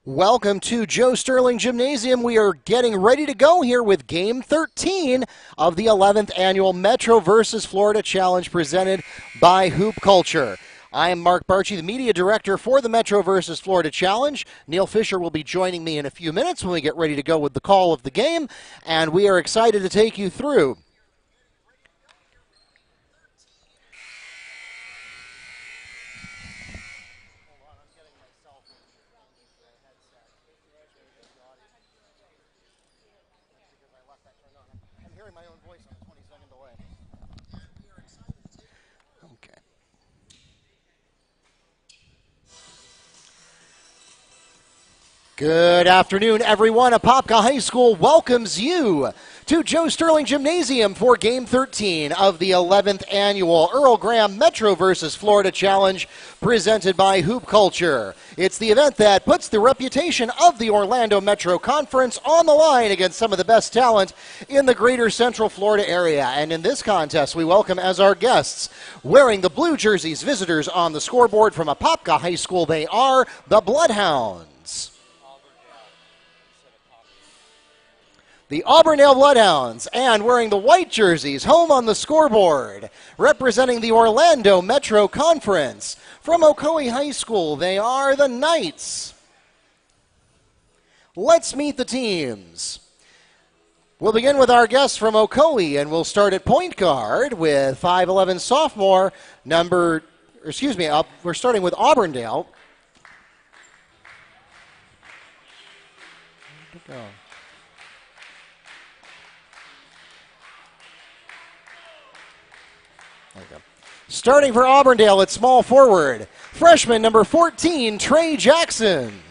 Welcome to Joe Sterling Gymnasium. We are getting ready to go here with Game 13 of the 11th Annual Metro vs. Florida Challenge presented by Hoop Culture. I am Mark Barchi, the media director for the Metro vs. Florida Challenge. Neil Fisher will be joining me in a few minutes when we get ready to go with the call of the game, and we are excited to take you through. Good afternoon, everyone. Apopka High School welcomes you to Joe Sterling Gymnasium for Game 13 of the 11th Annual Earl Graham Metro vs. Florida Challenge presented by Hoop Culture. It's the event that puts the reputation of the Orlando Metro Conference on the line against some of the best talent in the greater Central Florida area. And in this contest, we welcome as our guests, wearing the blue jerseys, visitors on the scoreboard from Apopka High School, they are the Bloodhounds. The Auburndale Bloodhounds, and wearing the white jerseys, home on the scoreboard, representing the Orlando Metro Conference. From Ocoee High School, they are the Knights. Let's meet the teams. We'll begin with our guests from Ocoee, and we'll start at point guard with 5'11 sophomore, we're starting with Auburndale. Where'd it go? There we go. Starting for Auburndale at small forward, freshman number 14, Trey Jackson.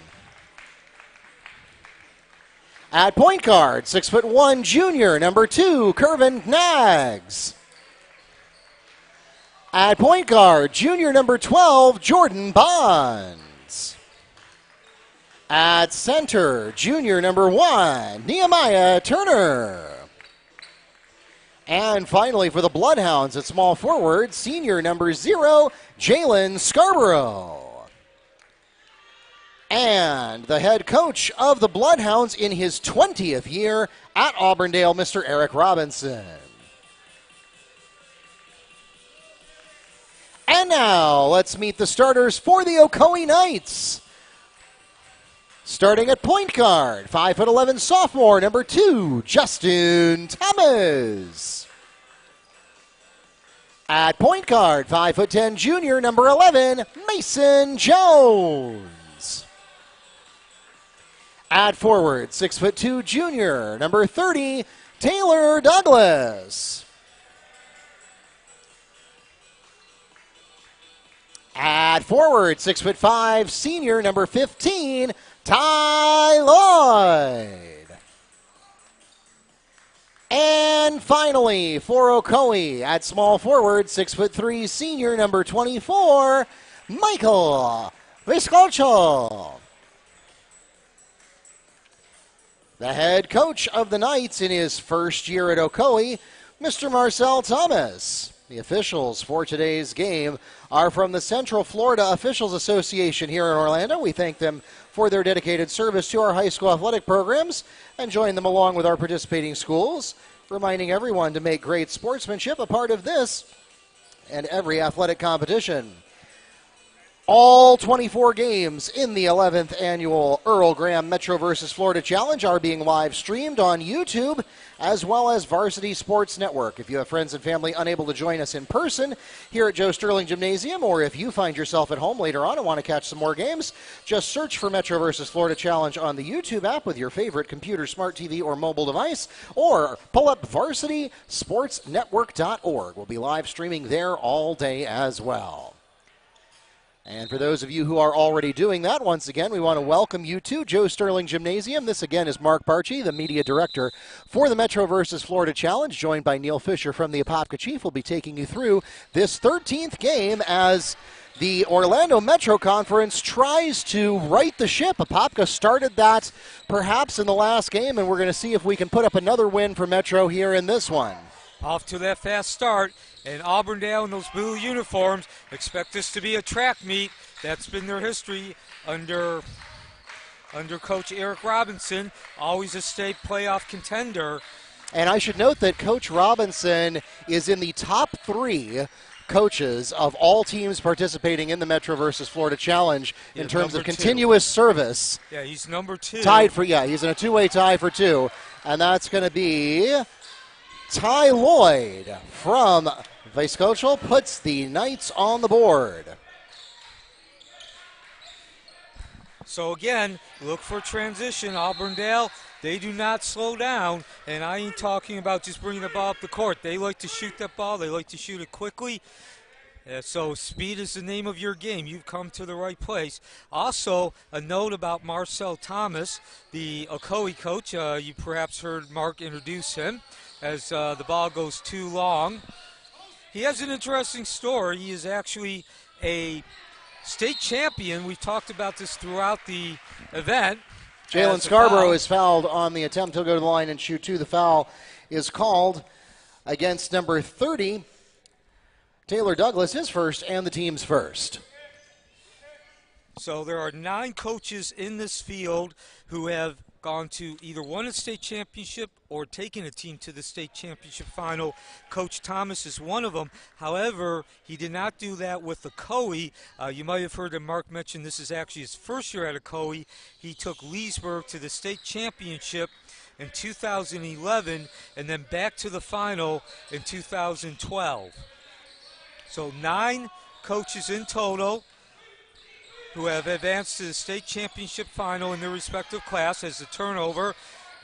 At point guard, 6'1", junior number 2, Kervin Knaggs. At point guard, junior number 12, Jordan Bonds. At center, junior number 1, Nehemiah Turner. And finally for the Bloodhounds at small forward, senior number 0, Jalen Scarborough. And the head coach of the Bloodhounds in his 20th year at Auburndale, Mr. Eric Robinson. And now let's meet the starters for the Ocoee Knights. Starting at point guard, 5'11 sophomore, number 2, Justin Thomas. At point guard, 5'10 junior, number 11, Mason Jones. At forward, 6'2 junior, number 30, Taylor Douglas. At forward, 6'5 senior, number 15, Ty Lloyd. And finally, for Ocoee, at small forward, 6'3 senior, number 24, Michael Viscocho. The head coach of the Knights in his first year at Ocoee, Mr. Marcel Thomas. The officials for today's game are from the Central Florida Officials Association here in Orlando. We thank them for their dedicated service to our high school athletic programs and join them along with our participating schools, reminding everyone to make great sportsmanship a part of this and every athletic competition. All 24 games in the 11th Annual Earl Graham Metro vs. Florida Challenge are being live streamed on YouTube as well as Varsity Sports Network. If you have friends and family unable to join us in person here at Joe Sterling Gymnasium, or if you find yourself at home later on and want to catch some more games, just search for Metro vs. Florida Challenge on the YouTube app with your favorite computer, smart TV, or mobile device, or pull up varsitysportsnetwork.org. We'll be live streaming there all day as well. And for those of you who are already doing that, once again, we want to welcome you to Joe Sterling Gymnasium. This again is Mark Barchi, the media director for the Metro vs. Florida Challenge, joined by Neil Fisher from the Apopka Chief. We'll be taking you through this 13th game as the Orlando Metro Conference tries to right the ship. Apopka started that perhaps in the last game, and we're going to see if we can put up another win for Metro here in this one. Off to that fast start, and Auburndale in those blue uniforms expect this to be a track meet. That's been their history under under Coach Eric Robinson, always a state playoff contender. And I should note that Coach Robinson is in the top 3 coaches of all teams participating in the Metro versus Florida Challenge in terms of continuous service. Yeah, he's number 2. He's in a 2-way tie for 2. And that's going to be Ty Lloyd from Vice Coachal, puts the Knights on the board. So again, look for transition. Auburndale, they do not slow down, and I ain't talking about just bringing the ball up the court. They like to shoot that ball. They like to shoot it quickly. So speed is the name of your game. You've come to the right place. Also, a note about Marcel Thomas, the Ocoee coach. You perhaps heard Mark introduce him as the ball goes too long. He has an interesting story. He is actually a state champion. We've talked about this throughout the event. Jalen Scarborough is fouled on the attempt. He'll go to the line and shoot 2. The foul is called against number 30, Taylor Douglas, his first and the team's first. So there are 9 coaches in this field who have gone to either won a state championship or taken a team to the state championship final. Coach Thomas is one of them. However, he did not do that with Ocoee. You might have heard that Mark mention this is actually his first year at Ocoee. He took Leesburg to the state championship in 2011 and then back to the final in 2012. So 9 coaches in total who have advanced to the state championship final in their respective class as the turnover.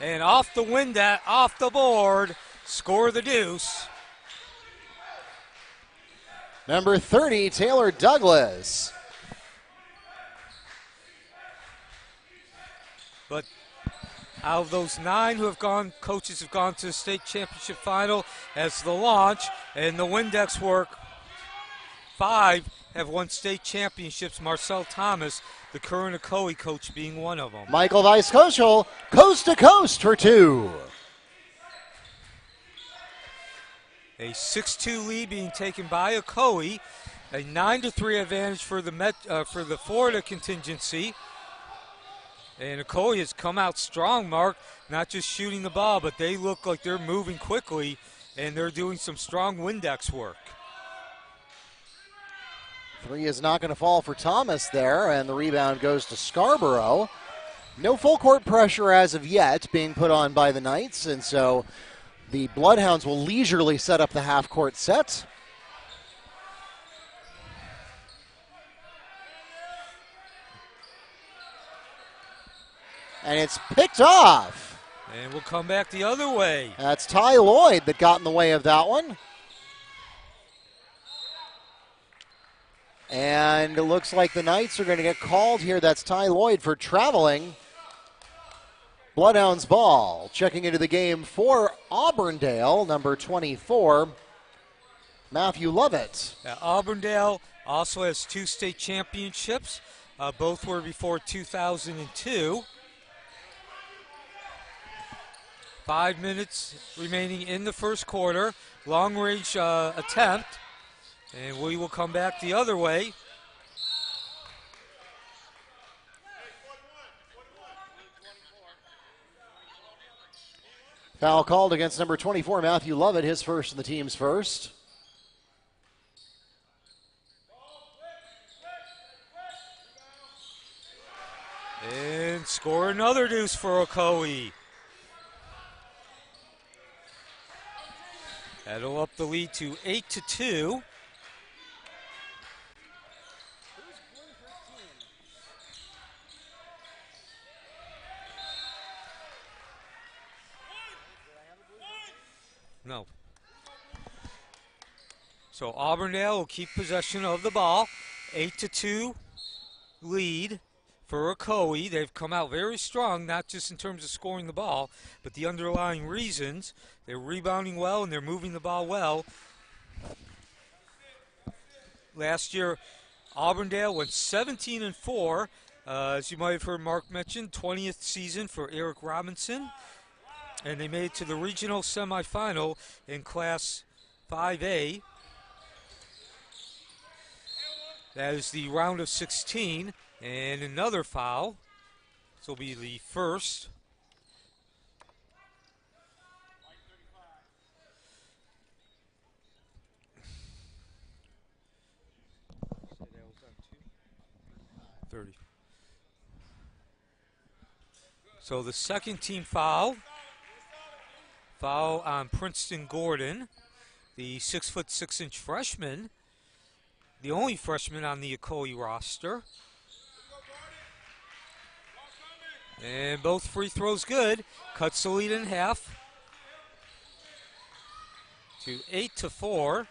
And off the board, score the deuce. Number 30, Taylor Douglas. But out of those 9 who have gone, coaches have gone to the state championship final as the launch and the Windex work, 5 have won state championships, Marcel Thomas, the current Ocoee coach, being one of them. Michael Vice Coachal, coast to coast for 2. A 6-2 lead being taken by Ocoee, a 9-3 advantage for the Florida contingency. And Ocoee has come out strong, Mark, not just shooting the ball, but they look like they're moving quickly, and they're doing some strong Windex work. 3 is not going to fall for Thomas there, and the rebound goes to Scarborough. No full court pressure as of yet being put on by the Knights, and so the Bloodhounds will leisurely set up the half-court set. And it's picked off. And we'll come back the other way. That's Ty Lloyd that got in the way of that one. And it looks like the Knights are going to get called here. That's Ty Lloyd for traveling. Bloodhounds ball. Checking into the game for Auburndale, number 24, Matthew Lovett. Auburndale also has 2 state championships. Both were before 2002. 5 minutes remaining in the first quarter. Long-range attempt. And we will come back the other way. Foul called against number 24, Matthew Lovett, his first and the team's first. And score another deuce for Ocoee. That'll up the lead to 8-2. No. So Auburndale will keep possession of the ball. 8-2 lead for Ocoee. They've come out very strong, not just in terms of scoring the ball, but the underlying reasons. They're rebounding well and they're moving the ball well. Last year, Auburndale went 17-4. As you might have heard Mark mention, 20th season for Eric Robinson. And they made it to the regional semifinal in Class 5A. That is the round of 16. And another foul. This will be the first. So the second team foul. Foul on Princeton Gordon, the 6'6" freshman, the only freshman on the Ocoee roster. And both free throws good. Cuts the lead in half to 8-4.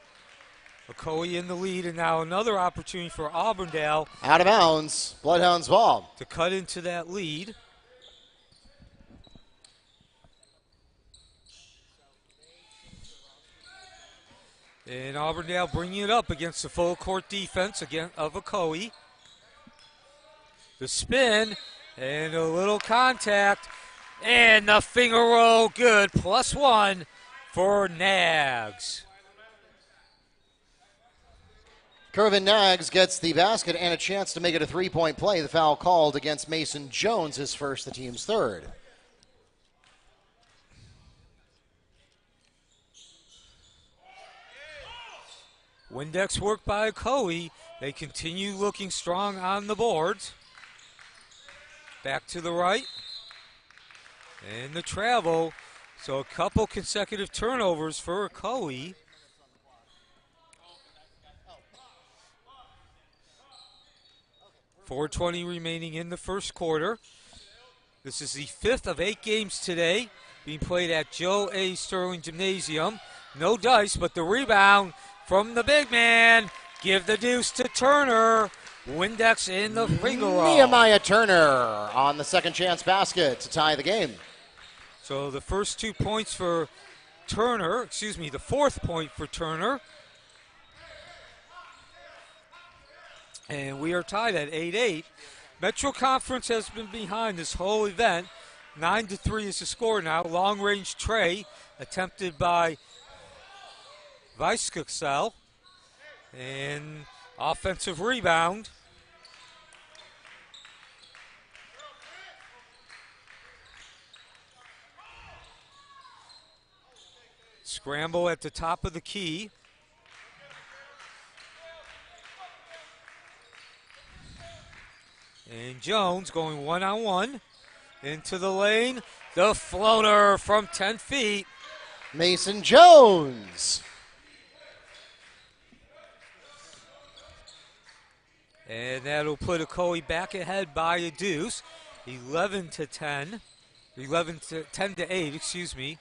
Ocoee in the lead, and now another opportunity for Auburndale. Out of bounds. Bloodhounds ball. To cut into that lead. And Auburndale bringing it up against the full court defense again of Ocoee. The spin and a little contact. And the finger roll good. +1 for Nags. Kervin Nags gets the basket and a chance to make it a three-point play. The foul called against Mason Jones, his first, the team's third. Windex work by Ocoee. They continue looking strong on the boards. Back to the right. And the travel. So a couple consecutive turnovers for Ocoee. .420 remaining in the first quarter. This is the 5th of 8 games today being played at Joe A. Sterling Gymnasium. No dice, but the rebound from the big man. Give the deuce to Turner. Windex in the finger roll. Nehemiah Turner on the second chance basket to tie the game. So the first 2 points for Turner, the fourth point for Turner. And we are tied at 8-8. Metro Conference has been behind this whole event. 9-3 is the score now. Long range tray attempted by Weiskuxel. And offensive rebound. Scramble at the top of the key. And Jones going one-on-one into the lane. The floater from 10 feet. Mason Jones. And that'll put Ocoee back ahead by a deuce. 10-8, excuse me.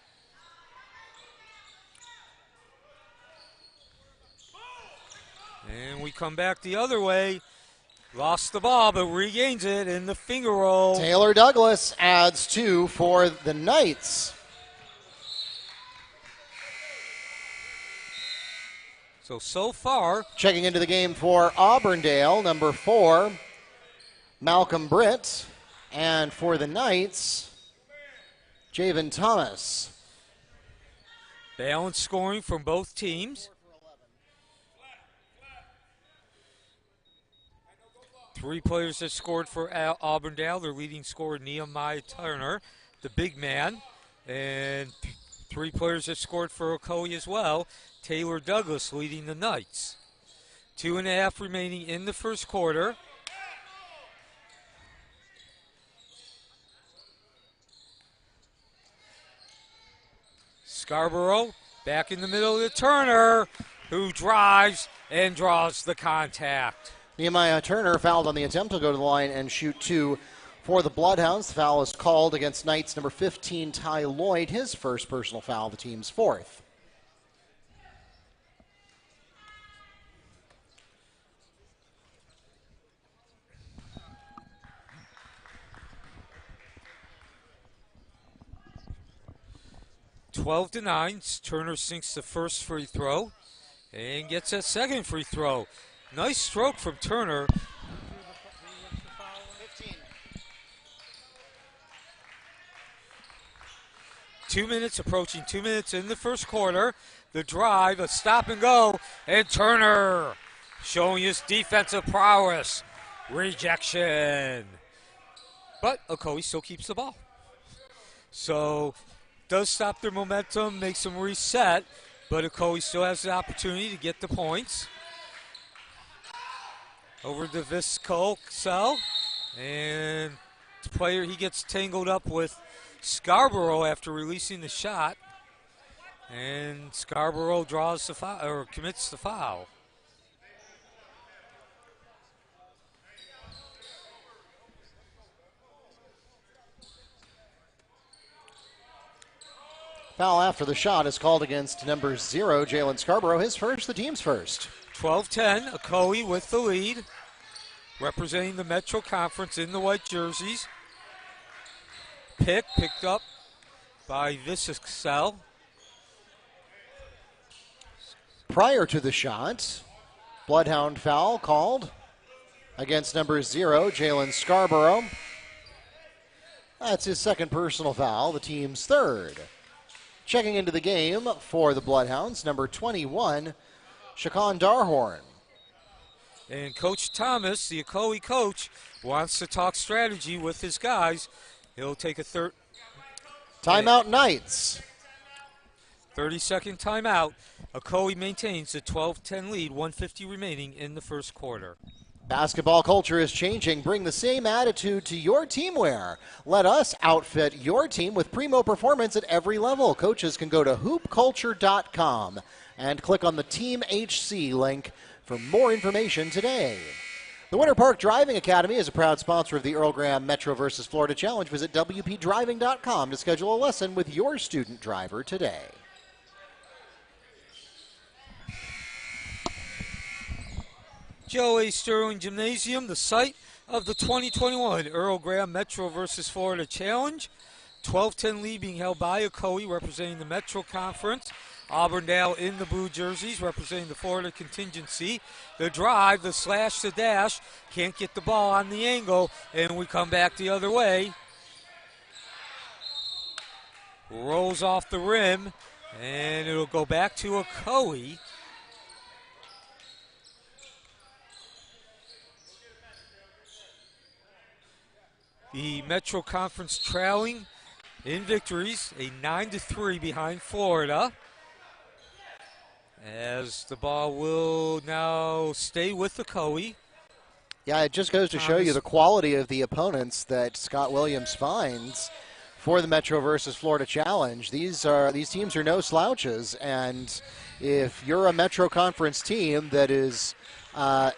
And we come back the other way. Lost the ball, but regains it in the finger roll. Taylor Douglas adds 2 for the Knights. So far. Checking into the game for Auburndale, number 4, Malcolm Britt. And for the Knights, Javen Thomas. Balanced scoring from both teams. 3 players that scored for Auburndale. Their leading scorer, Nehemiah Turner, the big man. And 3 players that scored for Ocoee as well. Taylor Douglas leading the Knights. 2.5 remaining in the first quarter. Scarborough back in the middle to Turner, who drives and draws the contact. Nehemiah Turner fouled on the attempt. He'll go to the line and shoot 2 for the Bloodhounds. The foul is called against Knights number 15, Ty Lloyd, his first personal foul, the team's 4th. (12-9). Turner sinks the first free throw and gets that second free throw. Nice stroke from Turner. 2 minutes, approaching 2 minutes in the first quarter. The drive, a stop and go, and Turner showing his defensive prowess. Rejection. But Ocoee still keeps the ball. So does stop their momentum, makes them reset, but Ocoee still has the opportunity to get the points. Over to Visco, and the player, he gets tangled up with Scarborough after releasing the shot, and Scarborough draws the foul, or commits the foul. Foul after the shot is called against number 0, Jalen Scarborough. His first, the team's first. 12-10, Ocoee with the lead, representing the Metro Conference in the white jerseys. Picked up by Visco. Prior to the shot, Bloodhound foul called against number 0, Jalen Scarborough. That's his second personal foul, the team's third. Checking into the game for the Bloodhounds, number 21, Shaquan Darhorn. And Coach Thomas, the Ocoee coach, wants to talk strategy with his guys. He'll take a Timeout Knights. 30-second timeout. Ocoee maintains a 12-10 lead, 1:50 remaining in the first quarter. Basketball culture is changing. Bring the same attitude to your team wear. Let us outfit your team with primo performance at every level. Coaches can go to hoopculture.com and click on the Team HC link for more information today. The Winter Park Driving Academy is a proud sponsor of the Earl Graham Metro versus Florida Challenge. Visit WPDriving.com to schedule a lesson with your student driver today. Joe A. Sterling Gymnasium, the site of the 2021 Earl Graham Metro versus Florida Challenge. 12-10 lead being held by Ocoee, representing the Metro Conference. Auburndale in the blue jerseys, representing the Florida contingency. The drive, the slash, the dash, can't get the ball on the angle, and we come back the other way. Rolls off the rim, and it'll go back to Ocoee. The Metro Conference trailing in victories, a 9-3 behind Florida. As the ball will now stay with Ocoee. Yeah, it just goes to show you the quality of the opponents that Scott Williams finds for the Metro versus Florida Challenge. These teams are no slouches, and if you're a Metro Conference team that is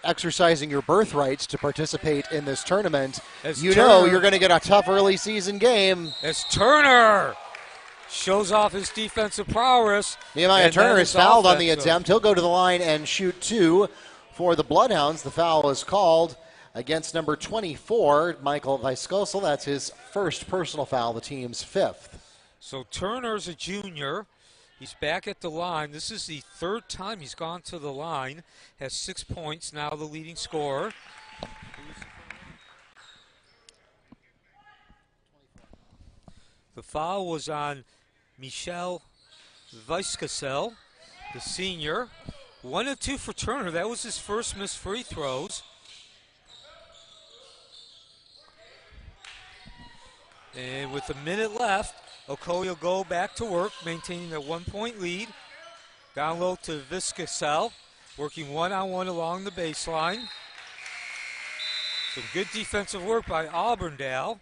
exercising your birthrights to participate in this tournament, know you're going to get a tough early season game. As Turner shows off his defensive prowess. Nehemiah Turner is fouled on the attempt. He'll go to the line and shoot 2 for the Bloodhounds. The foul is called against number 24, Michael Viscosel. That's his first personal foul, the team's 5th. So Turner's a junior. He's back at the line. This is the third time he's gone to the line. Has 6 points, now the leading scorer. The foul was on Michel Viscosel, the senior. 1 of 2 for Turner. That was his first missed free throws. And with a minute left, Ocoee will go back to work, maintaining a 1-point lead. Down low to Viscosel, working one-on-one along the baseline. Some good defensive work by Auburndale.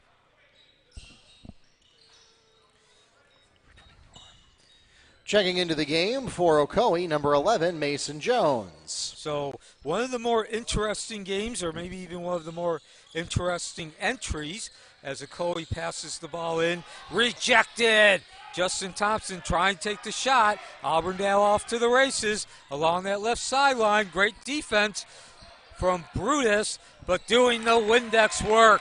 Checking into the game for Ocoee, number 11, Mason Jones. So one of the more interesting games, or maybe even one of the more interesting entries, as Ocoee passes the ball in. Rejected! Justin Thompson trying to take the shot. Auburndale off to the races along that left sideline. Great defense from Brutus, but doing the Windex work.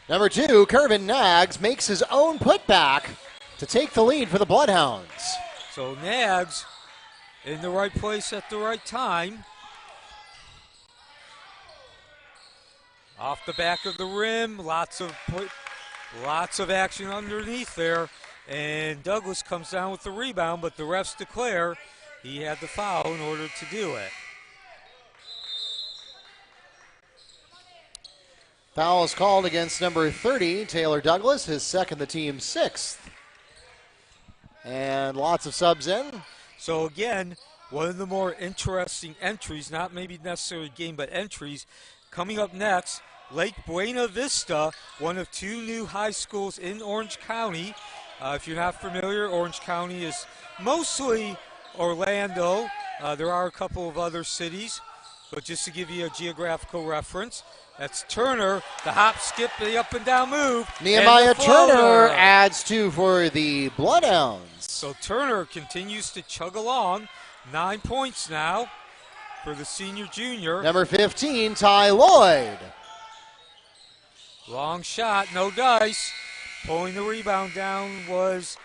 Number 2, Kervin Nags makes his own putback to take the lead for the Bloodhounds. So Nags in the right place at the right time. Off the back of the rim, lots of action underneath there. And Douglas comes down with the rebound, but the refs declare he had the foul in order to do it. Foul is called against number 30, Taylor Douglas, his second, the team's sixth. And lots of subs in. So again, one of the more interesting entries, not maybe necessarily game, but entries, coming up next, Lake Buena Vista, one of two new high schools in Orange County. If you're not familiar, Orange County is mostly Orlando. There are a couple of other cities, but just to give you a geographical reference, that's Turner, the hop, skip, the up and down move. Nehemiah Turner adds 2 for the Bloodhounds. So Turner continues to chug along. 9 points now for the senior junior. Number 15, Ty Lloyd. Long shot, no dice. Pulling the rebound down was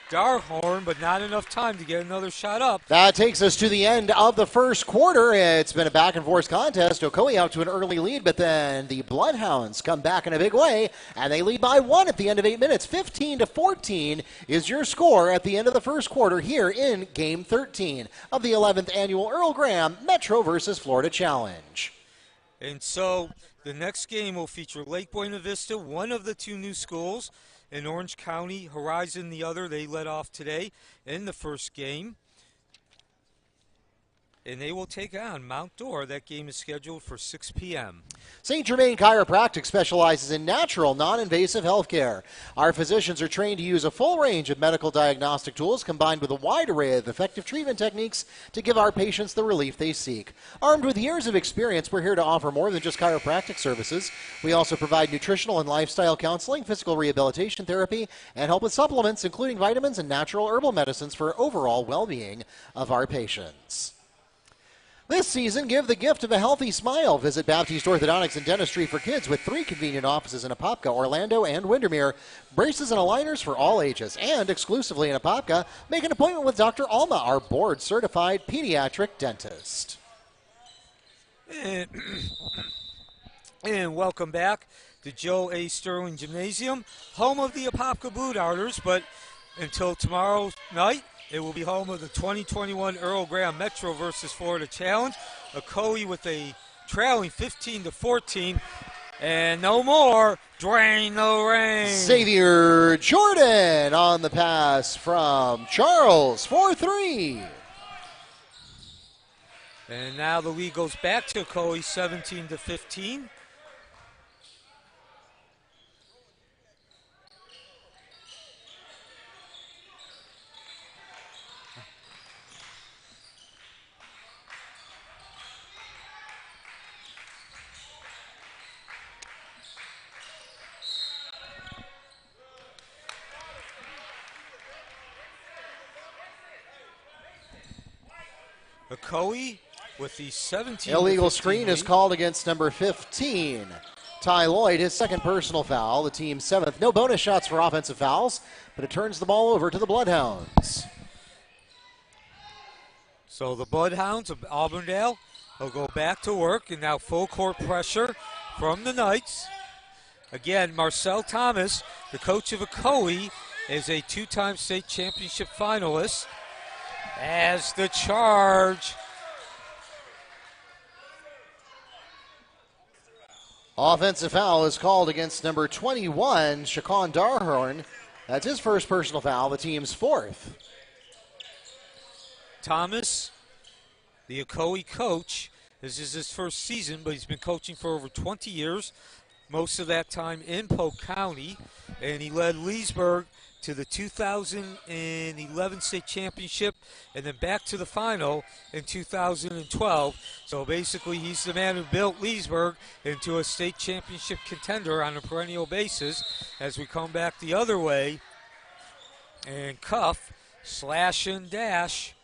Darhorn, but not enough time to get another shot up. That takes us to the end of the first quarter. It's been a back-and-forth contest. Ocoee out to an early lead, but then the Bloodhounds come back in a big way, and they lead by 1 at the end of 8 minutes. 15-14 is your score at the end of the first quarter here in Game 13 of the 11th Annual Earl Graham Metro versus Florida Challenge. And so the next game will feature Lake Buena Vista, one of the two new schools in Orange County, Horizon the other. They led off today in the first game. And they will take on Mount Dora. That game is scheduled for 6 p.m. St. Germain Chiropractic specializes in natural, non-invasive health care. Our physicians are trained to use a full range of medical diagnostic tools combined with a wide array of effective treatment techniques to give our patients the relief they seek. Armed with years of experience, we're here to offer more than just chiropractic services. We also provide nutritional and lifestyle counseling, physical rehabilitation therapy, and help with supplements, including vitamins and natural herbal medicines for overall well-being of our patients. This season, give the gift of a healthy smile. Visit Baptiste Orthodontics and Dentistry for Kids with 3 convenient offices in Apopka, Orlando, and Windermere. Braces and aligners for all ages. And exclusively in Apopka, make an appointment with Dr. Alma, our board-certified pediatric dentist. And welcome back to Joe A. Sterling Gymnasium, home of the Apopka Blue Darters, but until tomorrow night, it will be home of the 2021 Earl Graham Metro versus Florida Challenge. Ocoee with a trailing 15-14. And no more, drain no rain. Xavier Jordan on the pass from Charles for 3. And now the lead goes back to Ocoee, 17-15. Ocoee with the 17. Illegal screen is called against number 15, Ty Lloyd, his second personal foul, the team's 7th. No bonus shots for offensive fouls, but it turns the ball over to the Bloodhounds. So the Bloodhounds of Auburndale will go back to work, and now full court pressure from the Knights. Again, Marcel Thomas, the coach of Ocoee, is a 2-time state championship finalist. As the charge. Offensive foul is called against number 21, Shaquan Darhorn. That's his first personal foul, the team's 4th. Thomas, the Ocoee coach, this is his first season, but he's been coaching for over 20 years, most of that time in Polk County, and he led Leesburg to the 2011 state championship and then back to the final in 2012. So basically he's the man who built Leesburg into a state championship contender on a perennial basis. As we come back the other way, and Cuff, slash and dash,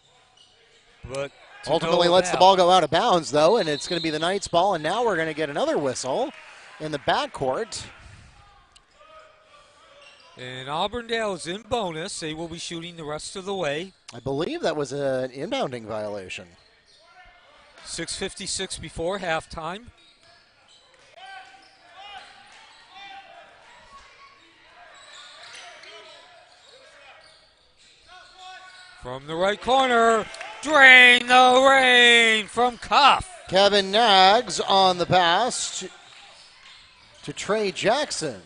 but ultimately lets the ball go out of bounds though, and it's going to be the Knights' ball, and now we're going to get another whistle in the backcourt. And Auburndale is in bonus. They will be shooting the rest of the way. I believe that was an inbounding violation. 6:56 before halftime. From the right corner, drain the rain from Cuff. Kevin Nags on the pass to Trey Jackson.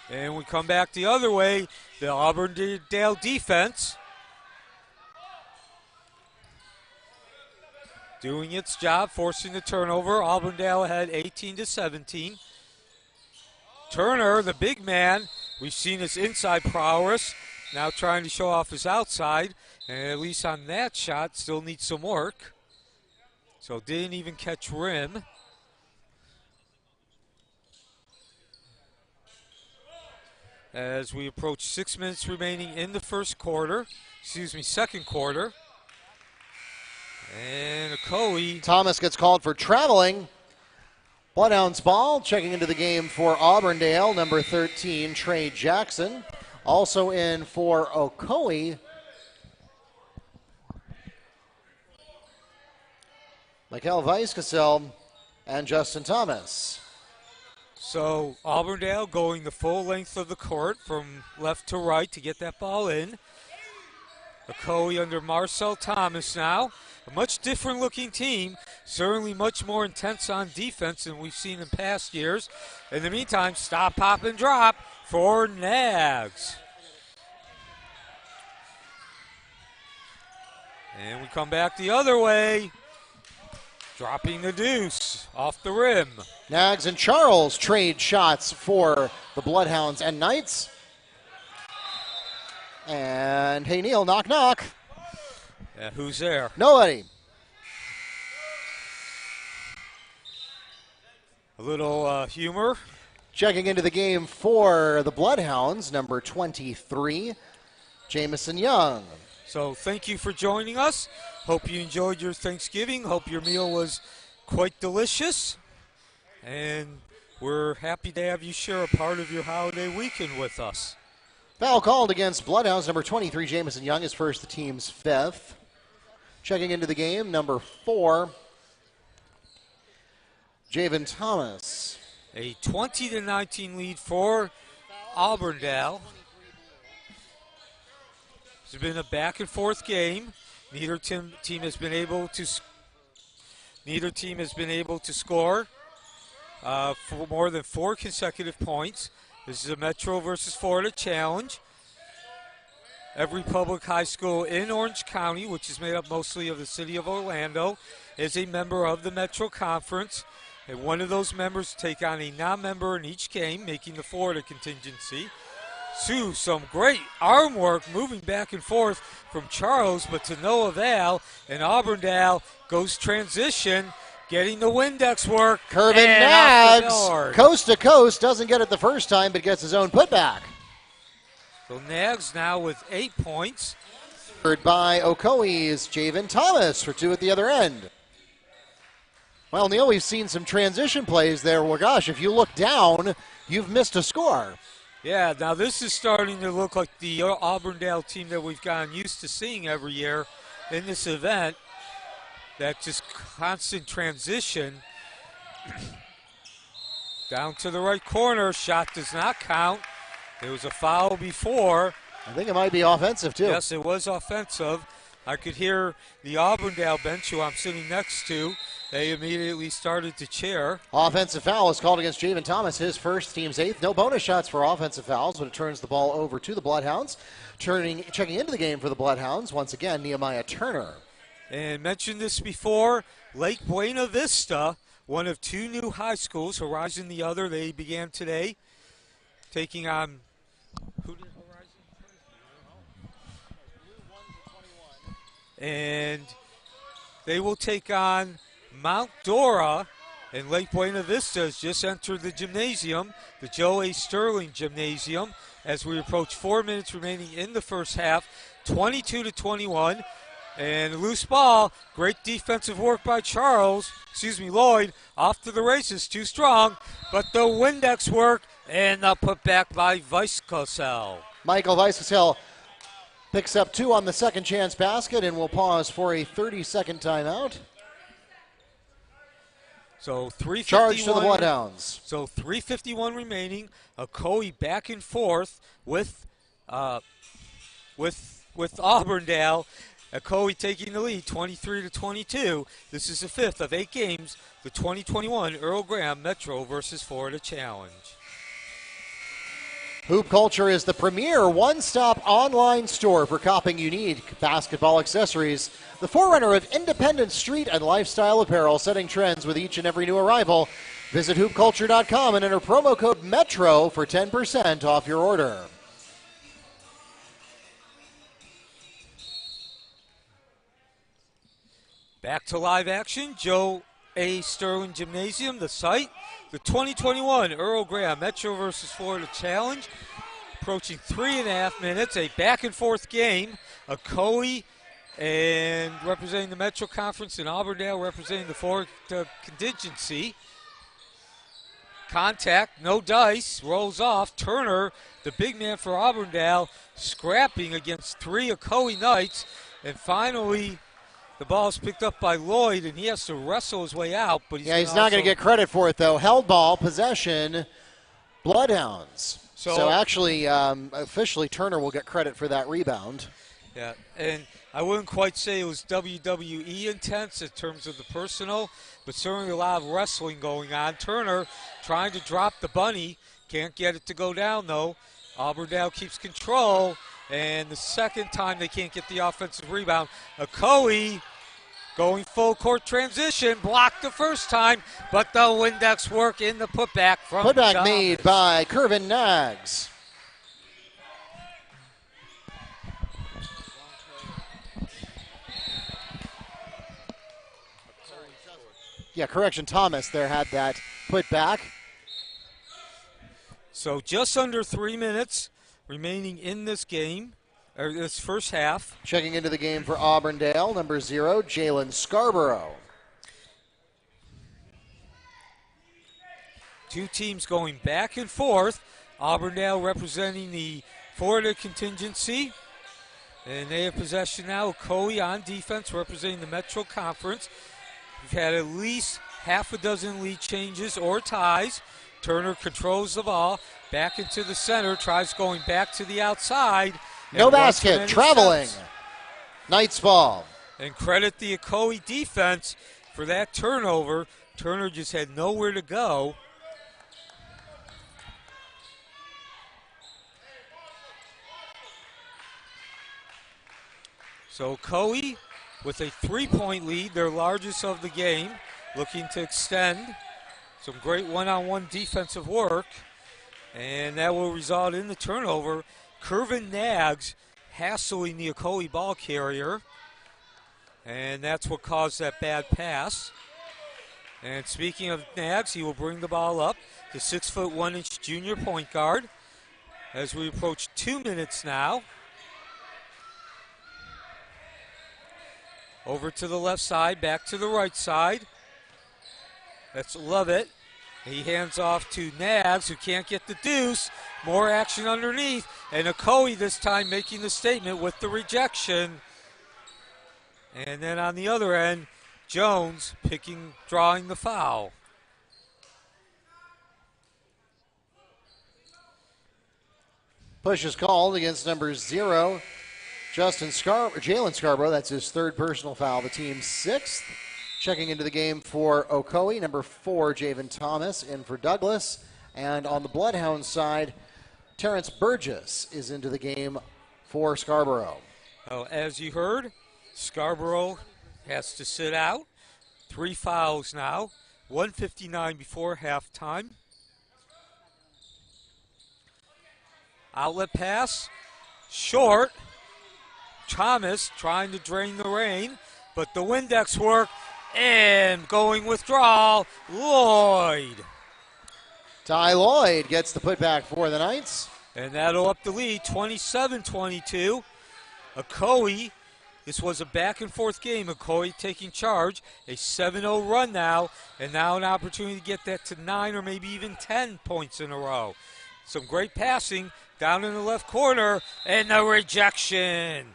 And we come back the other way, the Auburndale defense doing its job, forcing the turnover. Auburndale ahead 18-17. Turner, the big man, we've seen his inside prowess, now trying to show off his outside, and at least on that shot still needs some work. So didn't even catch rim. As we approach 6 minutes remaining in the second quarter. And Ocoee. Thomas gets called for traveling. Bloodhounds ball, checking into the game for Auburndale, number 13, Trey Jackson. Also in for Ocoee, Michael Weisskessel and Justin Thomas. So Auburndale going the full length of the court from left to right to get that ball in. Ocoee under Marcel Thomas now. A much different looking team, certainly much more intense on defense than we've seen in past years. In the meantime, stop, pop, and drop for Nags. And we come back the other way, dropping the deuce off the rim. Nags and Charles trade shots for the Bloodhounds and Knights. And hey, Neil, knock, knock. Yeah, who's there? Nobody. A little humor. Checking into the game for the Bloodhounds, number 23, Jamison Young. So thank you for joining us. Hope you enjoyed your Thanksgiving. Hope your meal was quite delicious. And we're happy to have you share a part of your holiday weekend with us. Foul called against Bloodhounds, number 23, Jamison Young is first, the team's fifth. Checking into the game, number 4, Javen Thomas. A 20-19 lead for Auburndale. It's been a back-and-forth game. Neither team has been able to score for more than 4 consecutive points. This is a Metro versus Florida challenge. Every public high school in Orange County, which is made up mostly of the city of Orlando, is a member of the Metro Conference. And one of those members take on a non-member in each game, making the Florida contingency. Some great arm work moving back and forth from Charles, but to no avail. And Auburndale goes transition, getting the Windex work. Curvin Nags, coast to coast, doesn't get it the first time, but gets his own putback. So Nags now with 8 points. Third by Ocoee's Javen Thomas for 2 at the other end. Well, Neil, we've seen some transition plays there. Well, gosh, if you look down, you've missed a score. Yeah, now this is starting to look like the Auburndale team that we've gotten used to seeing every year in this event. That just constant transition. Down to the right corner, shot does not count. There was a foul before. I think it might be offensive, too. Yes, it was offensive. I could hear the Auburndale bench, who I'm sitting next to. They immediately started to cheer. Offensive foul is called against Javen Thomas, his first, team's 8th. No bonus shots for offensive fouls, but it turns the ball over to the Bloodhounds. Checking into the game for the Bloodhounds, once again, Nehemiah Turner. And mentioned this before, Lake Buena Vista, one of 2 new high schools, Horizon the other. They began today, taking on, who did Horizon? And they will take on Mount Dora, and Lake Buena Vista has just entered the gymnasium, the Joe A. Sterling Gymnasium, as we approach 4 minutes remaining in the first half, 22-21. And loose ball, great defensive work by Lloyd, off to the races, too strong, but the Windex work, and the putback by Weisskessel. Michael Weisskessel picks up 2 on the second chance basket, and will pause for a 30-second timeout. So 3:51. Charge to the Bloodhounds. So 3:51 remaining. Ocoee back and forth with Auburndale. Ocoee taking the lead 23-22. This is the 5th of 8 games, the 2021 Earl Graham Metro versus Florida Challenge. Hoop Culture is the premier one-stop online store for shopping unique basketball accessories. The forerunner of independent street and lifestyle apparel, setting trends with each and every new arrival. Visit hoopculture.com and enter promo code METRO for 10% off your order. Back to live action, Joe A. Sterling Gymnasium, the site. The 2021 Earl Graham Metro versus Florida Challenge. Approaching 3.5 minutes, a back and forth game. Ocoee and representing the Metro Conference and Auburndale representing the Florida contingency. Contact, no dice, rolls off. Turner, the big man for Auburndale, scrapping against 3 Ocoee Knights. And finally, the ball is picked up by Lloyd, and he has to wrestle his way out. But he's not going to get credit for it, though. Held ball, possession, Bloodhounds. So actually, officially, Turner will get credit for that rebound. Yeah, and I wouldn't quite say it was WWE intense in terms of the personal, but certainly a lot of wrestling going on. Turner trying to drop the bunny. Can't get it to go down, though. Auburndale keeps control. And the second time they can't get the offensive rebound. Ocoee going full court transition. Blocked the first time, but the Windex work in the putback from Putback John. made by Kervin Nags. Yeah, correction, Thomas there had that putback. So just under 3 minutes remaining in this game, or this first half. Checking into the game for Auburndale, number 0, Jalen Scarborough. Two teams going back and forth. Auburndale representing the Florida contingency. And they have possession now. Ocoee on defense representing the Metro Conference. We've had at least half a dozen lead changes or ties. Turner controls the ball. Back into the center, tries going back to the outside. No basket, traveling. Knights ball. And credit the Ocoee defense for that turnover. Turner just had nowhere to go. So Ocoee with a 3-point lead, their largest of the game, looking to extend. Some great one-on-one defensive work. And that will result in the turnover. Kervin Nags hassling the Ocoee ball carrier. And that's what caused that bad pass. And speaking of Nags, he will bring the ball up. The 6'1" junior point guard. As we approach 2 minutes now. Over to the left side, back to the right side. That's Lovett. He hands off to Nags, who can't get the deuce. More action underneath. And Ocoee this time making the statement with the rejection. And then on the other end, Jones drawing the foul. Push is called against number 0, Jalen Scarborough. That's his 3rd personal foul, the team's 6th. Checking into the game for Ocoee, number 4, Javen Thomas, in for Douglas. And on the Bloodhounds side, Terrence Burgess is into the game for Scarborough. Oh, as you heard, Scarborough has to sit out. 3 fouls now. 1:59 before halftime. Outlet pass, short. Thomas trying to drain the rain, but the Windex work. And going withdrawal, Lloyd. Ty Lloyd gets the putback for the Knights. And that'll up the lead, 27-22. Ocoee, this was a back and forth game. Ocoee taking charge, a 7-0 run now, and now an opportunity to get that to 9 or maybe even 10 points in a row. Some great passing down in the left corner, and the rejection.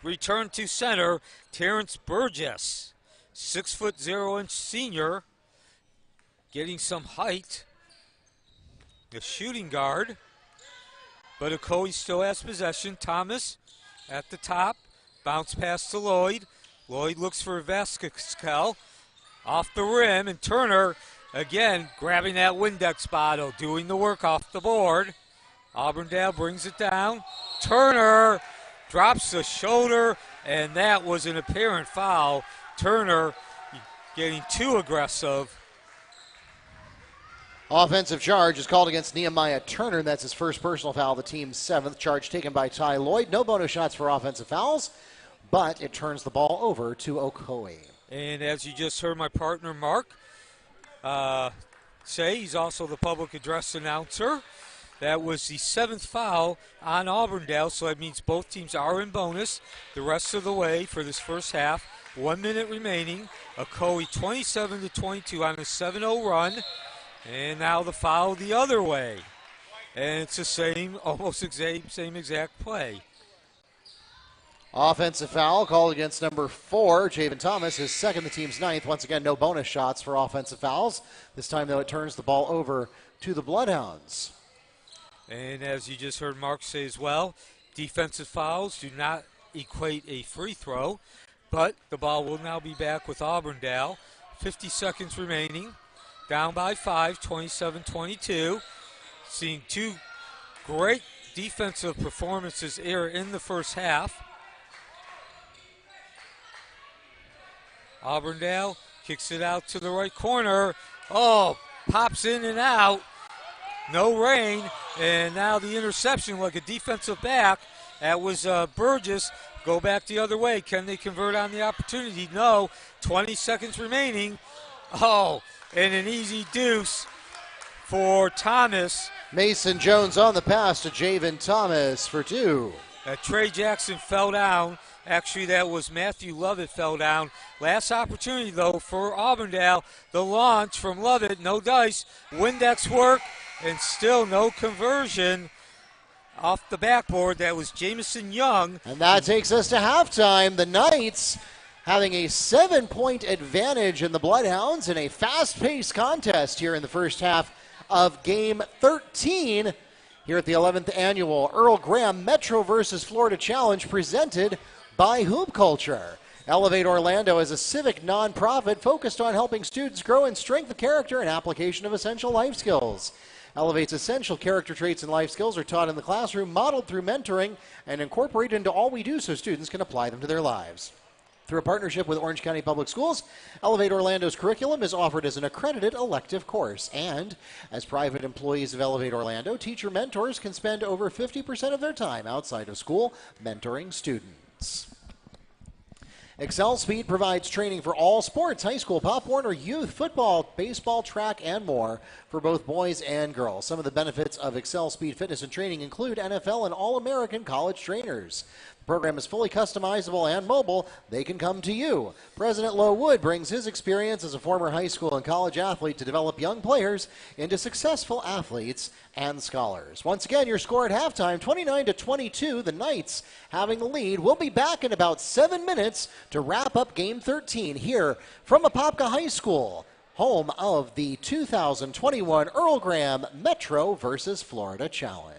Return to center, Terrence Burgess. 6'0" senior, getting some height. The shooting guard, but Ocoee still has possession. Thomas at the top, Bounce pass to Lloyd. Lloyd looks for Vasquez off the rim, and Turner, again, grabbing that Windex bottle, doing the work off the board. Auburndale brings it down. Turner drops the shoulder, and that was an apparent foul. Turner getting too aggressive. Offensive charge is called against Nehemiah Turner. That's his first personal foul, the team's 7th. Charge taken by Ty Lloyd. No bonus shots for offensive fouls, but it turns the ball over to Ocoee. And as you just heard my partner Mark say, he's also the public address announcer. That was the 7th foul on Auburndale, so that means both teams are in bonus the rest of the way for this first half. 1 minute remaining. Ocoee 27-22 on a 7-0 run. And now the foul the other way. And it's the same, almost same exact play. Offensive foul called against number 4, Javen Thomas, his second, the team's 9th. Once again, no bonus shots for offensive fouls. This time, though, it turns the ball over to the Bloodhounds. And as you just heard Mark say as well, defensive fouls do not equate a free throw, but the ball will now be back with Auburndale. 50 seconds remaining. Down by 5, 27-22. Seeing two great defensive performances here in the first half. Auburndale kicks it out to the right corner. Oh, pops in and out. No rain. And now the interception like a defensive back. That was Burgess. Go back the other way. Can they convert on the opportunity? No. 20 seconds remaining. Oh, and an easy deuce for Thomas. Mason Jones on the pass to Javen Thomas for 2. Trey Jackson fell down. Actually, that was Matthew Lovett fell down. Last opportunity, though, for Auburndale. The launch from Lovett, no dice. Windex work, and still no conversion off the backboard. That was Jamison Young. And that takes us to halftime. The Knights having a 7-point advantage in the Bloodhounds in a fast-paced contest here in the first half of Game 13 here at the 11th Annual Earl Graham Metro versus Florida Challenge presented by Hoop Culture. Elevate Orlando is a civic nonprofit focused on helping students grow in strength of character and application of essential life skills. Elevate's essential character traits and life skills are taught in the classroom, modeled through mentoring, and incorporated into all we do so students can apply them to their lives. Through a partnership with Orange County Public Schools, Elevate Orlando's curriculum is offered as an accredited elective course. And as private employees of Elevate Orlando, teacher mentors can spend over 50% of their time outside of school mentoring students. Excel Speed provides training for all sports, high school, Pop Warner, youth, football, baseball, track, and more for both boys and girls. Some of the benefits of Excel Speed Fitness and Training include NFL and All-American college trainers. The program is fully customizable and mobile. They can come to you. President Low Wood brings his experience as a former high school and college athlete to develop young players into successful athletes and scholars. Once again, your score at halftime, 29-22. The Knights having the lead. We'll be back in about 7 minutes to wrap up Game 13 here from Apopka High School, home of the 2021 Earl Graham Metro versus Florida Challenge.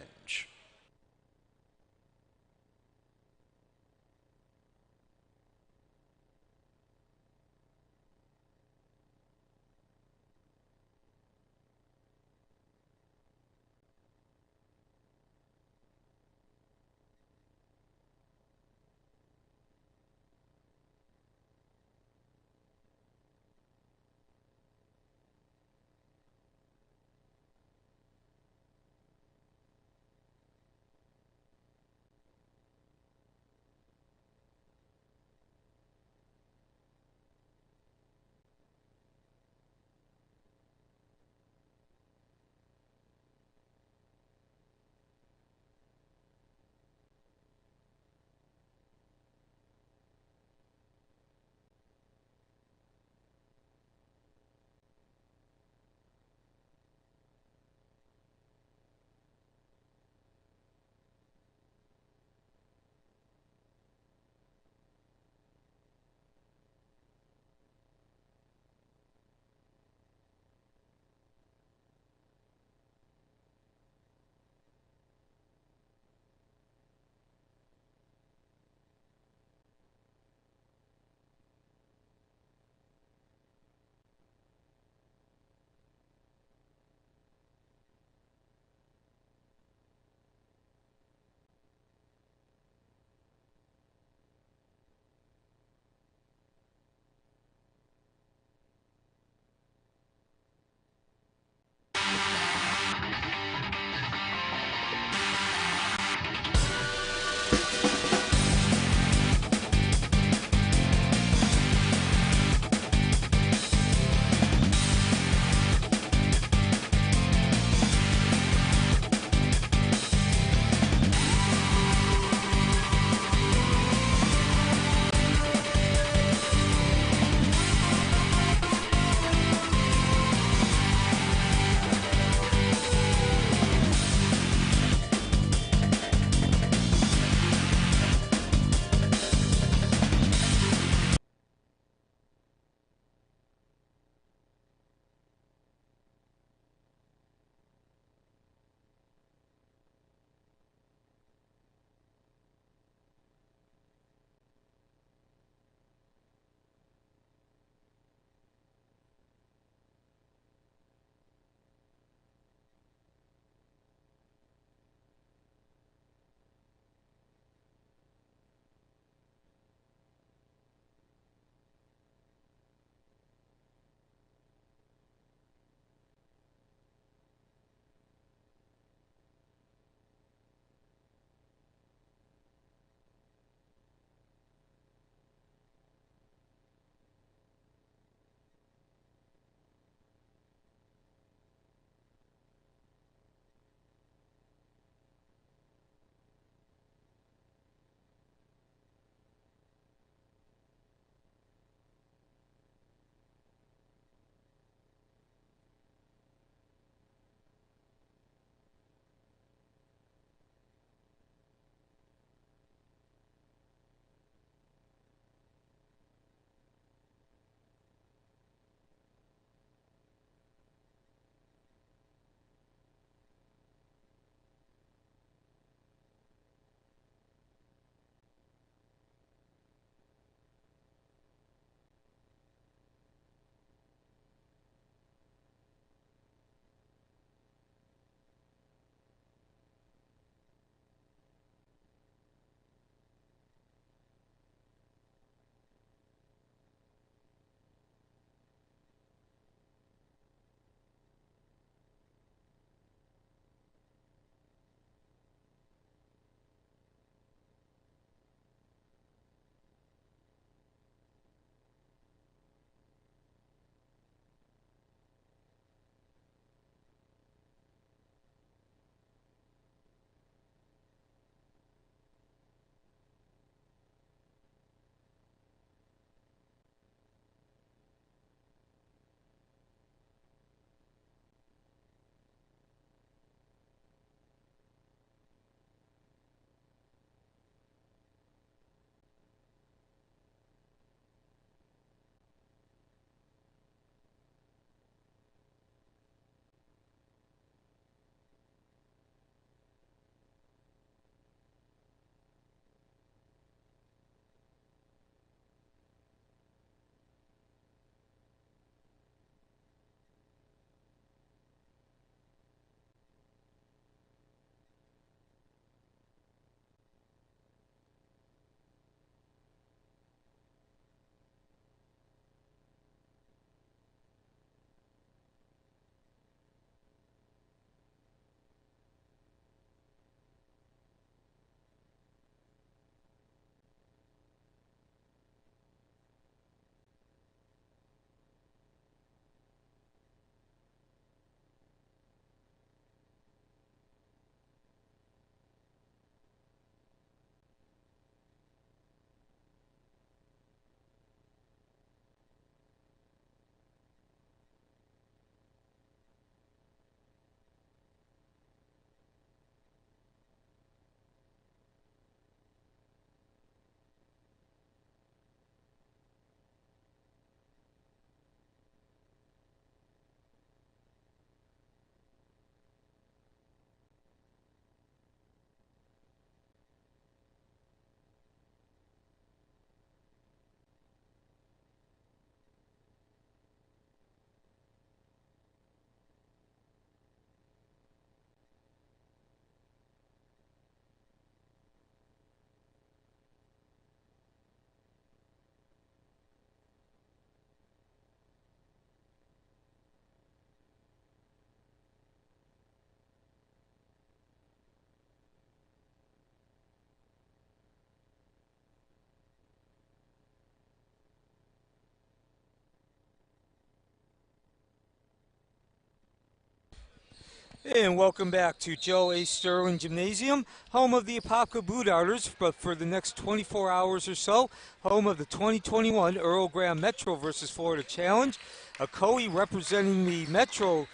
And welcome back to Joe A. Sterling Gymnasium, home of the Apopka Blue Darters, but for the next 24 hours or so, home of the 2021 Earl Graham Metro versus Florida Challenge. Ocoee representing the Metro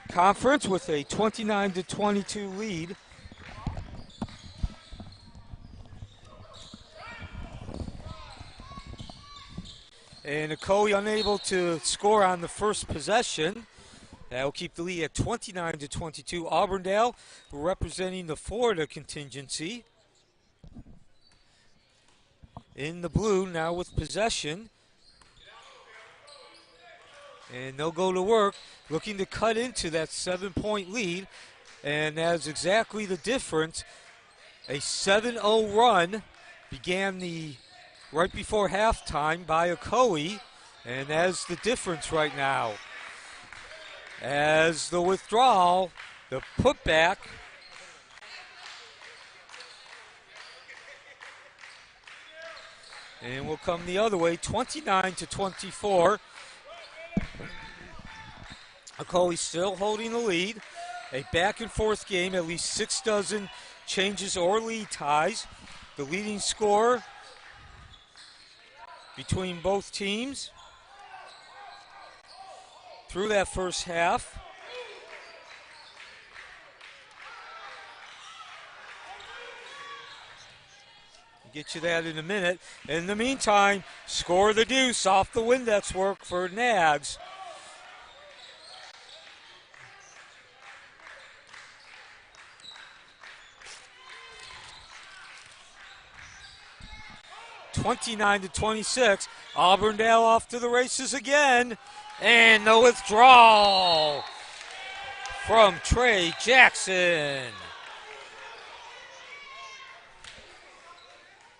Conference with a 29-22 lead. And Ocoee unable to score on the first possession. That will keep the lead at 29-22. Auburndale representing the Florida contingency. In the blue now with possession. And they'll go to work looking to cut into that 7-point lead. And that's exactly the difference. A 7-0 run began right before halftime by Ocoee. And that's the difference right now. As the withdrawal, the putback. And we'll come the other way, 29-24. Ocoee still holding the lead. A back and forth game, at least 6 dozen changes or lead ties. The leading scorer between both teams through that first half. I'll get you that in a minute. In the meantime, score the deuce off the Windex work for Nags. (29-26). Auburndale off to the races again. And the withdrawal from Trey Jackson.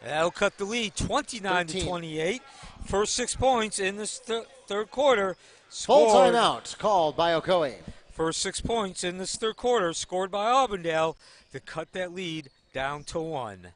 That'll cut the lead 29-28. First 6 points in this third quarter. Full timeout called by Ocoee. First 6 points in this third quarter scored by Auburndale to cut that lead down to 1.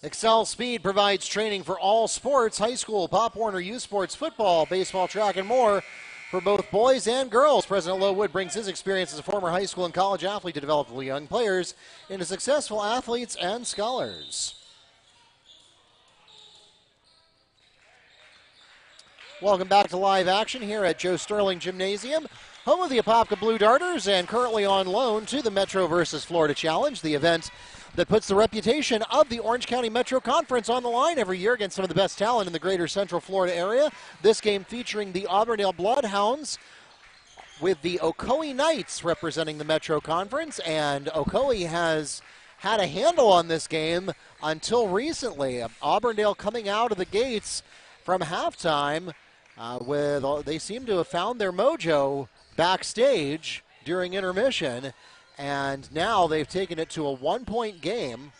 Excel Speed provides training for all sports, high school, Pop Warner youth sports, football, baseball, track, and more for both boys and girls. President Lowood brings his experience as a former high school and college athlete to develop young players into successful athletes and scholars. Welcome back to live action here at Joe Sterling Gymnasium, home of the Apopka Blue Darters and currently on loan to the Metro versus Florida Challenge, the event that puts the reputation of the Orange County Metro Conference on the line every year against some of the best talent in the greater Central Florida area. This game featuring the Auburndale Bloodhounds with the Ocoee Knights representing the Metro Conference, and Ocoee has had a handle on this game until recently. Auburndale coming out of the gates from halftime they seem to have found their mojo backstage during intermission. And now they've taken it to a 1-point game.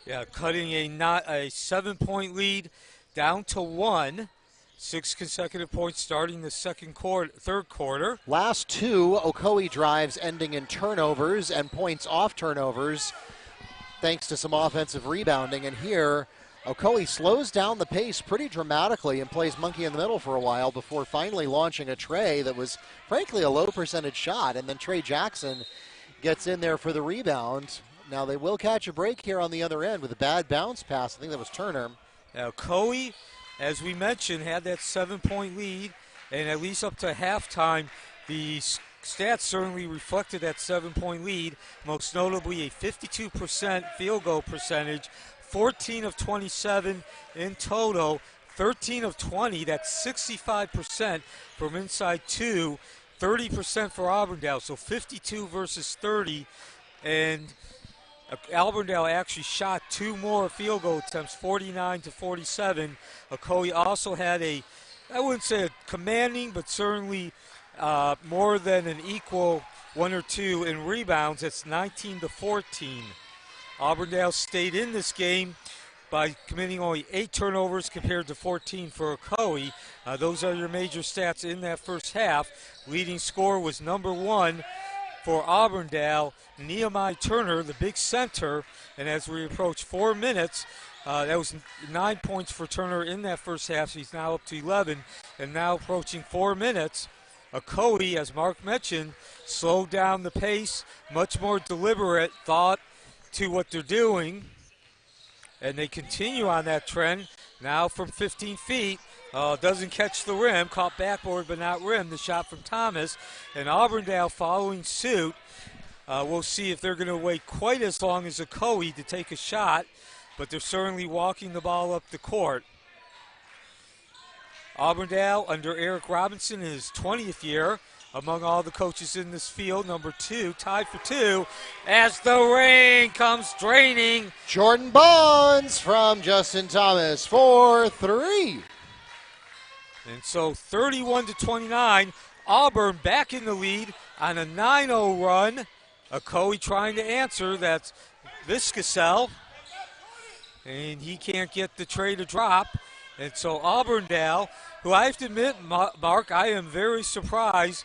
Yeah, cutting a 7-point lead down to 1. 6 consecutive points starting the third quarter. Last 2 Ocoee drives ending in turnovers and points off turnovers thanks to some offensive rebounding. And here, Ocoee slows down the pace pretty dramatically and plays monkey in the middle for a while before finally launching a tray that was frankly a low percentage shot. And then Trey Jackson gets in there for the rebound. Now they will catch a break here on the other end with a bad bounce pass. I think that was Turner. Now Ocoee, as we mentioned, had that 7-point lead, and at least up to halftime, the stats certainly reflected that 7-point lead, most notably a 52% field goal percentage, 14 of 27 in total, 13 of 20, that's 65% from inside 2, 30% for Auburndale, so 52 versus 30. And Auburndale actually shot 2 more field goal attempts, 49 to 47. Ocoee also had I wouldn't say a commanding, but certainly more than an equal 1 or 2 in rebounds. It's 19 to 14. Auburndale stayed in this game by committing only 8 turnovers compared to 14 for Ocoee. Those are your major stats in that first half. Leading scorer was number 1 for Auburndale, Nehemiah Turner, the big center. And as we approach 4 minutes, that was 9 points for Turner in that first half. So he's now up to 11. And now approaching 4 minutes, Ocoee, as Mark mentioned, slowed down the pace, much more deliberate thought to what they're doing. And they continue on that trend. Now from 15 feet, doesn't catch the rim, caught backboard but not rim, the shot from Thomas. And Auburndale following suit. We'll see if they're going to wait quite as long as Ocoee to take a shot, but they're certainly walking the ball up the court. Auburndale under Eric Robinson in his 20th year. Among all the coaches in this field, number 2, tied for 2, as the rain comes draining. Jordan Bonds from Justin Thomas for 3. And so 31 to 29, Auburn back in the lead on a 9-0 run. Ocoee trying to answer. That's Viscasell. And he can't get the tray to drop. And so Auburndale, who I have to admit, Mark, I am very surprised.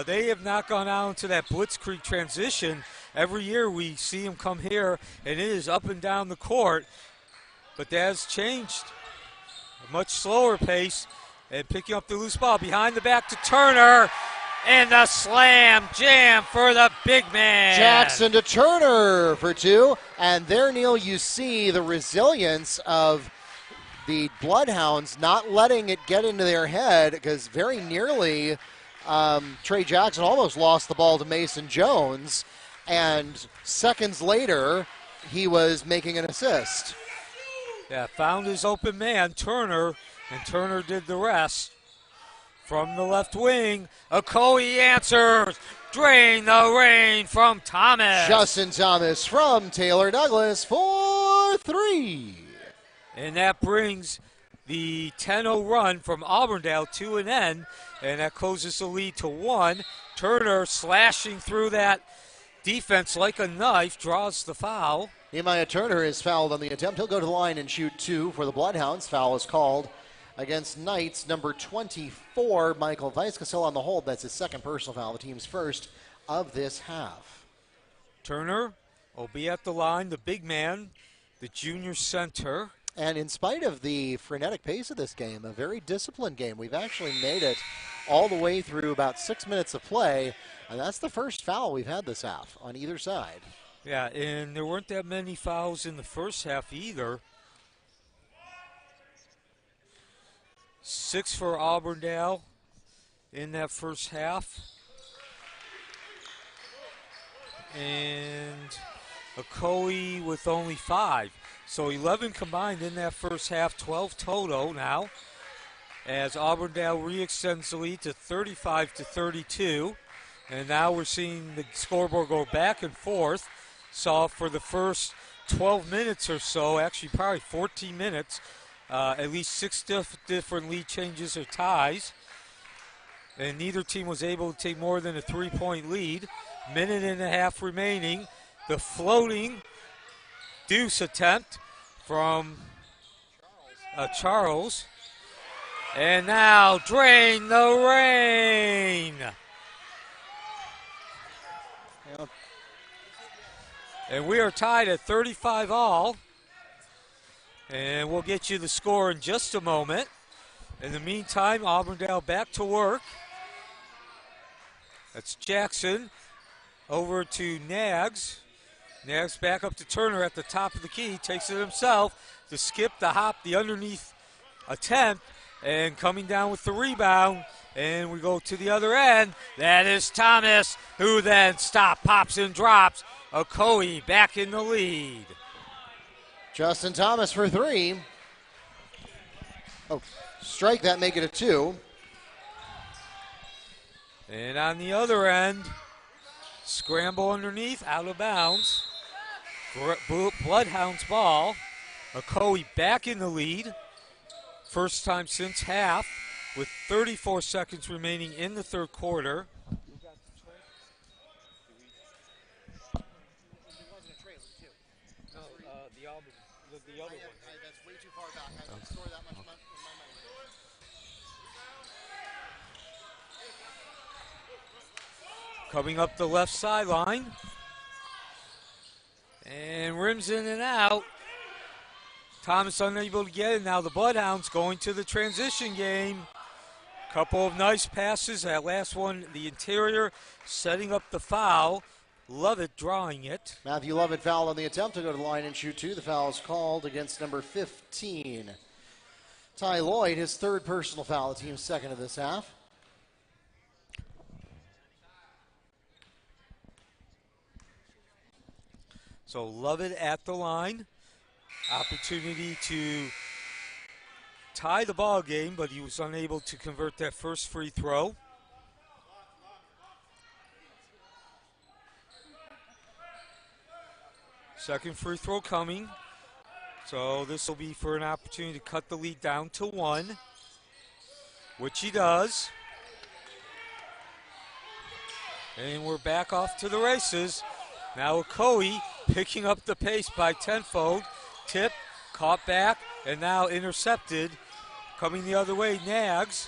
They have not gone out into that blitzkrieg transition. Every year we see them come here, and it is up and down the court. But that has changed. A much slower pace, and picking up the loose ball behind the back to Turner. And the slam jam for the big man. Jackson to Turner for 2. And there, Neil, you see the resilience of the Bloodhounds not letting it get into their head, because very nearly Trey Jackson almost lost the ball to Mason Jones, and seconds later he was making an assist. Yeah, found his open man, Turner, and Turner did the rest. From the left wing, Ocoee answers. Drain the rain from Thomas. Justin Thomas from Taylor Douglas for 3. And that brings the 10-0 run from Auburndale to an end, and that closes the lead to 1. Turner slashing through that defense like a knife, draws the foul. Nehemiah Turner is fouled on the attempt. He'll go to the line and shoot 2 for the Bloodhounds. Foul is called against Knights, number 24, Michael Viscasell on the hold. That's his second personal foul, the team's first of this half. Turner will be at the line, the big man, the junior center. And in spite of the frenetic pace of this game, a very disciplined game, we've actually made it all the way through about 6 minutes of play, and that's the first foul we've had this half on either side. Yeah, and there weren't that many fouls in the first half either. 6 for Auburndale in that first half. And Ocoee with only 5. So 11 combined in that first half, 12 total now, as Auburndale re-extends the lead to 35 to 32. And now we're seeing the scoreboard go back and forth. Saw for the first 12 minutes or so, actually probably 14 minutes, at least 6 different lead changes or ties. And neither team was able to take more than a 3-point lead. Minute and a half remaining. The floating deuce attempt from Charles. And now drain the rain. Yep. And we are tied at 35 all. And we'll get you the score in just a moment. In the meantime, Auburndale back to work. That's Jackson over to Nags. Nags back up to Turner at the top of the key. Takes it himself to skip the hop, the underneath attempt. And coming down with the rebound. And we go to the other end. That is Thomas, who then pops and drops. Ocoee back in the lead. Justin Thomas for 3. Oh, strike that, make it a 2. And on the other end, scramble underneath, out of bounds. Bloodhounds ball. Ocoee back in the lead. First time since half, with 34 seconds remaining in the third quarter. The other one. That's way too far back. I didn't store that much in my memory. Coming up the left sideline. And rims in and out. Thomas unable to get it. Now the Bloodhounds going to the transition game. Couple of nice passes. That last one, the interior, setting up the foul. Lovett drawing it. Matthew Lovett fouled on the attempt to go to the line and shoot two. The foul is called against number 15. Ty Lloyd, his third personal foul, the team's second of this half. So Lovett at the line. Opportunity to tie the ball game, but he was unable to convert that first free throw. Second free throw coming. So this will be for an opportunity to cut the lead down to one, which he does. And we're back off to the races. Now Ocoee picking up the pace by tenfold. Tip, caught back, and now intercepted. Coming the other way, Nags.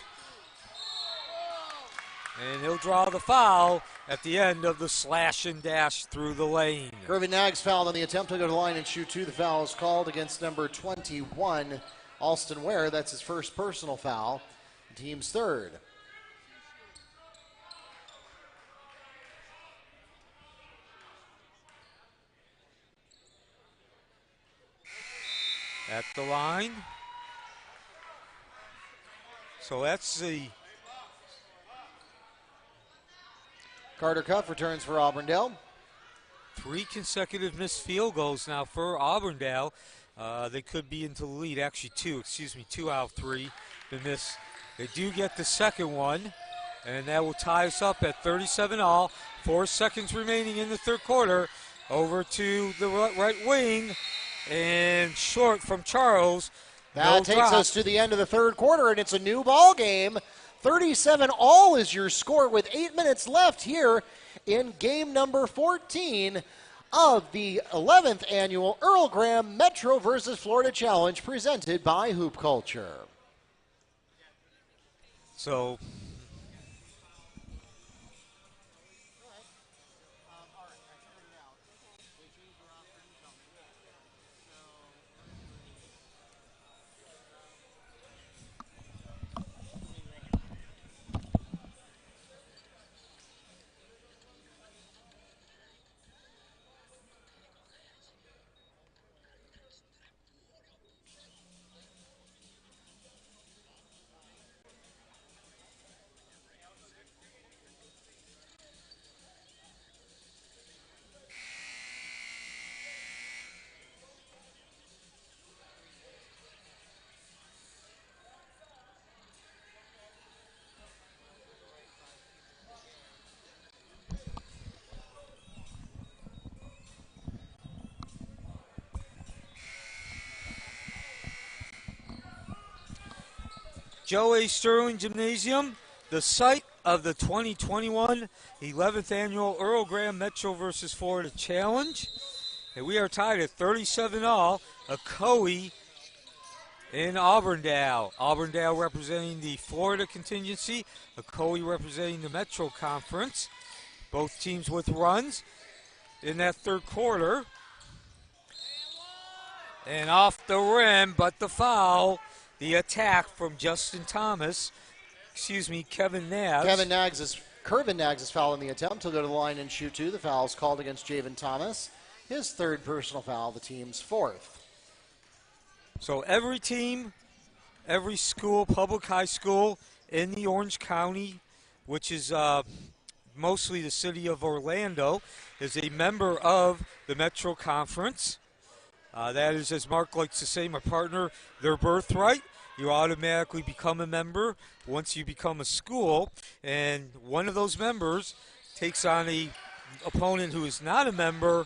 And he'll draw the foul at the end of the slash and dash through the lane. Gervin Nags fouled on the attempt to go to the line and shoot two. The foul is called against number 21, Alston Ware. That's his first personal foul. The team's third. At the line. So that's the Carter Cuff returns for Auburndale. 3 consecutive missed field goals now for Auburndale. They could be into the lead. Actually, 2 out of 3 been missed. They do get the second one, and that will tie us up at 37 all. 4 seconds remaining in the third quarter. Over to the right wing, and short from Charles. That takes us to the end of the third quarter, and it's a new ball game. 37 all is your score with 8 minutes left here in game number 14 of the 11th annual Earl Graham Metro versus Florida Challenge presented by Hoop Culture. So Joe A. Sterling Gymnasium, the site of the 2021 11th annual Earl Graham Metro versus Florida Challenge. And we are tied at 37 all. Ocoee in Auburndale. Auburndale representing the Florida contingency. Ocoee representing the Metro Conference. Both teams with runs in that third quarter. And off the rim, but the foul. The attack from Kevin Nags. Kervin Nags is fouled in the attempt. He'll go to the line and shoot two. The foul is called against Javen Thomas. His third personal foul, the team's fourth. So every team, every school, public high school in the Orange County, which is mostly the city of Orlando, is a member of the Metro Conference. That is, as Mark likes to say, my partner, their birthright. you automatically become a member once you become a school, and one of those members takes on a opponent who is not a member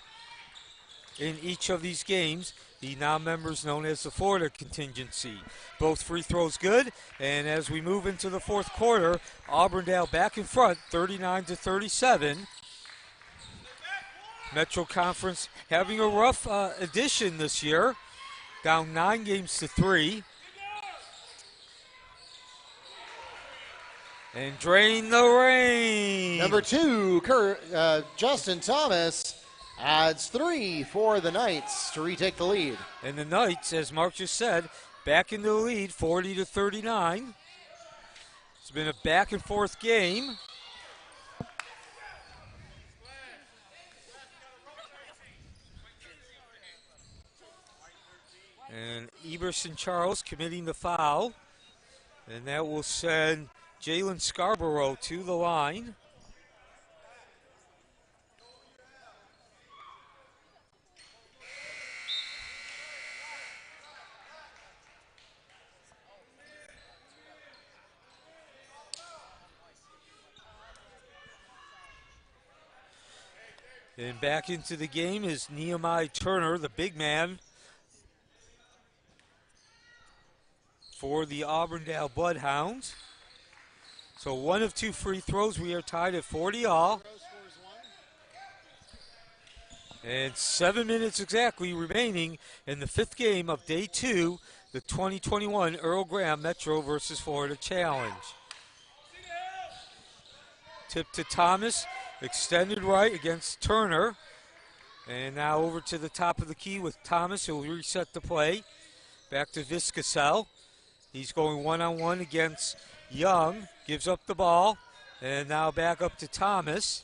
in each of these games. The non-members known as the Florida contingency. Both free throws good, and as we move into the fourth quarter, Auburndale back in front, 39-37. Metro Conference having a rough edition this year, down 9 games to 3. And drain the rain. Number 2, Justin Thomas adds 3 for the Knights to retake the lead. And the Knights, as Mark just said, back into the lead, 40-39. It's been a back and forth game. And Eberson Charles committing the foul. And that will send Jalen Scarborough to the line. And back into the game is Nehemiah Turner, the big man for the Auburndale Bloodhounds. So 1 of 2 free throws. We are tied at 40 all. And 7 minutes exactly remaining in the 5th game of day 2, the 2021 Earl Graham Metro versus Florida Challenge. Tip to Thomas, extended right against Turner. And now over to the top of the key with Thomas, who will reset the play. Back to Viscasel. He's going one-on-one against Young, gives up the ball, and now back up to Thomas.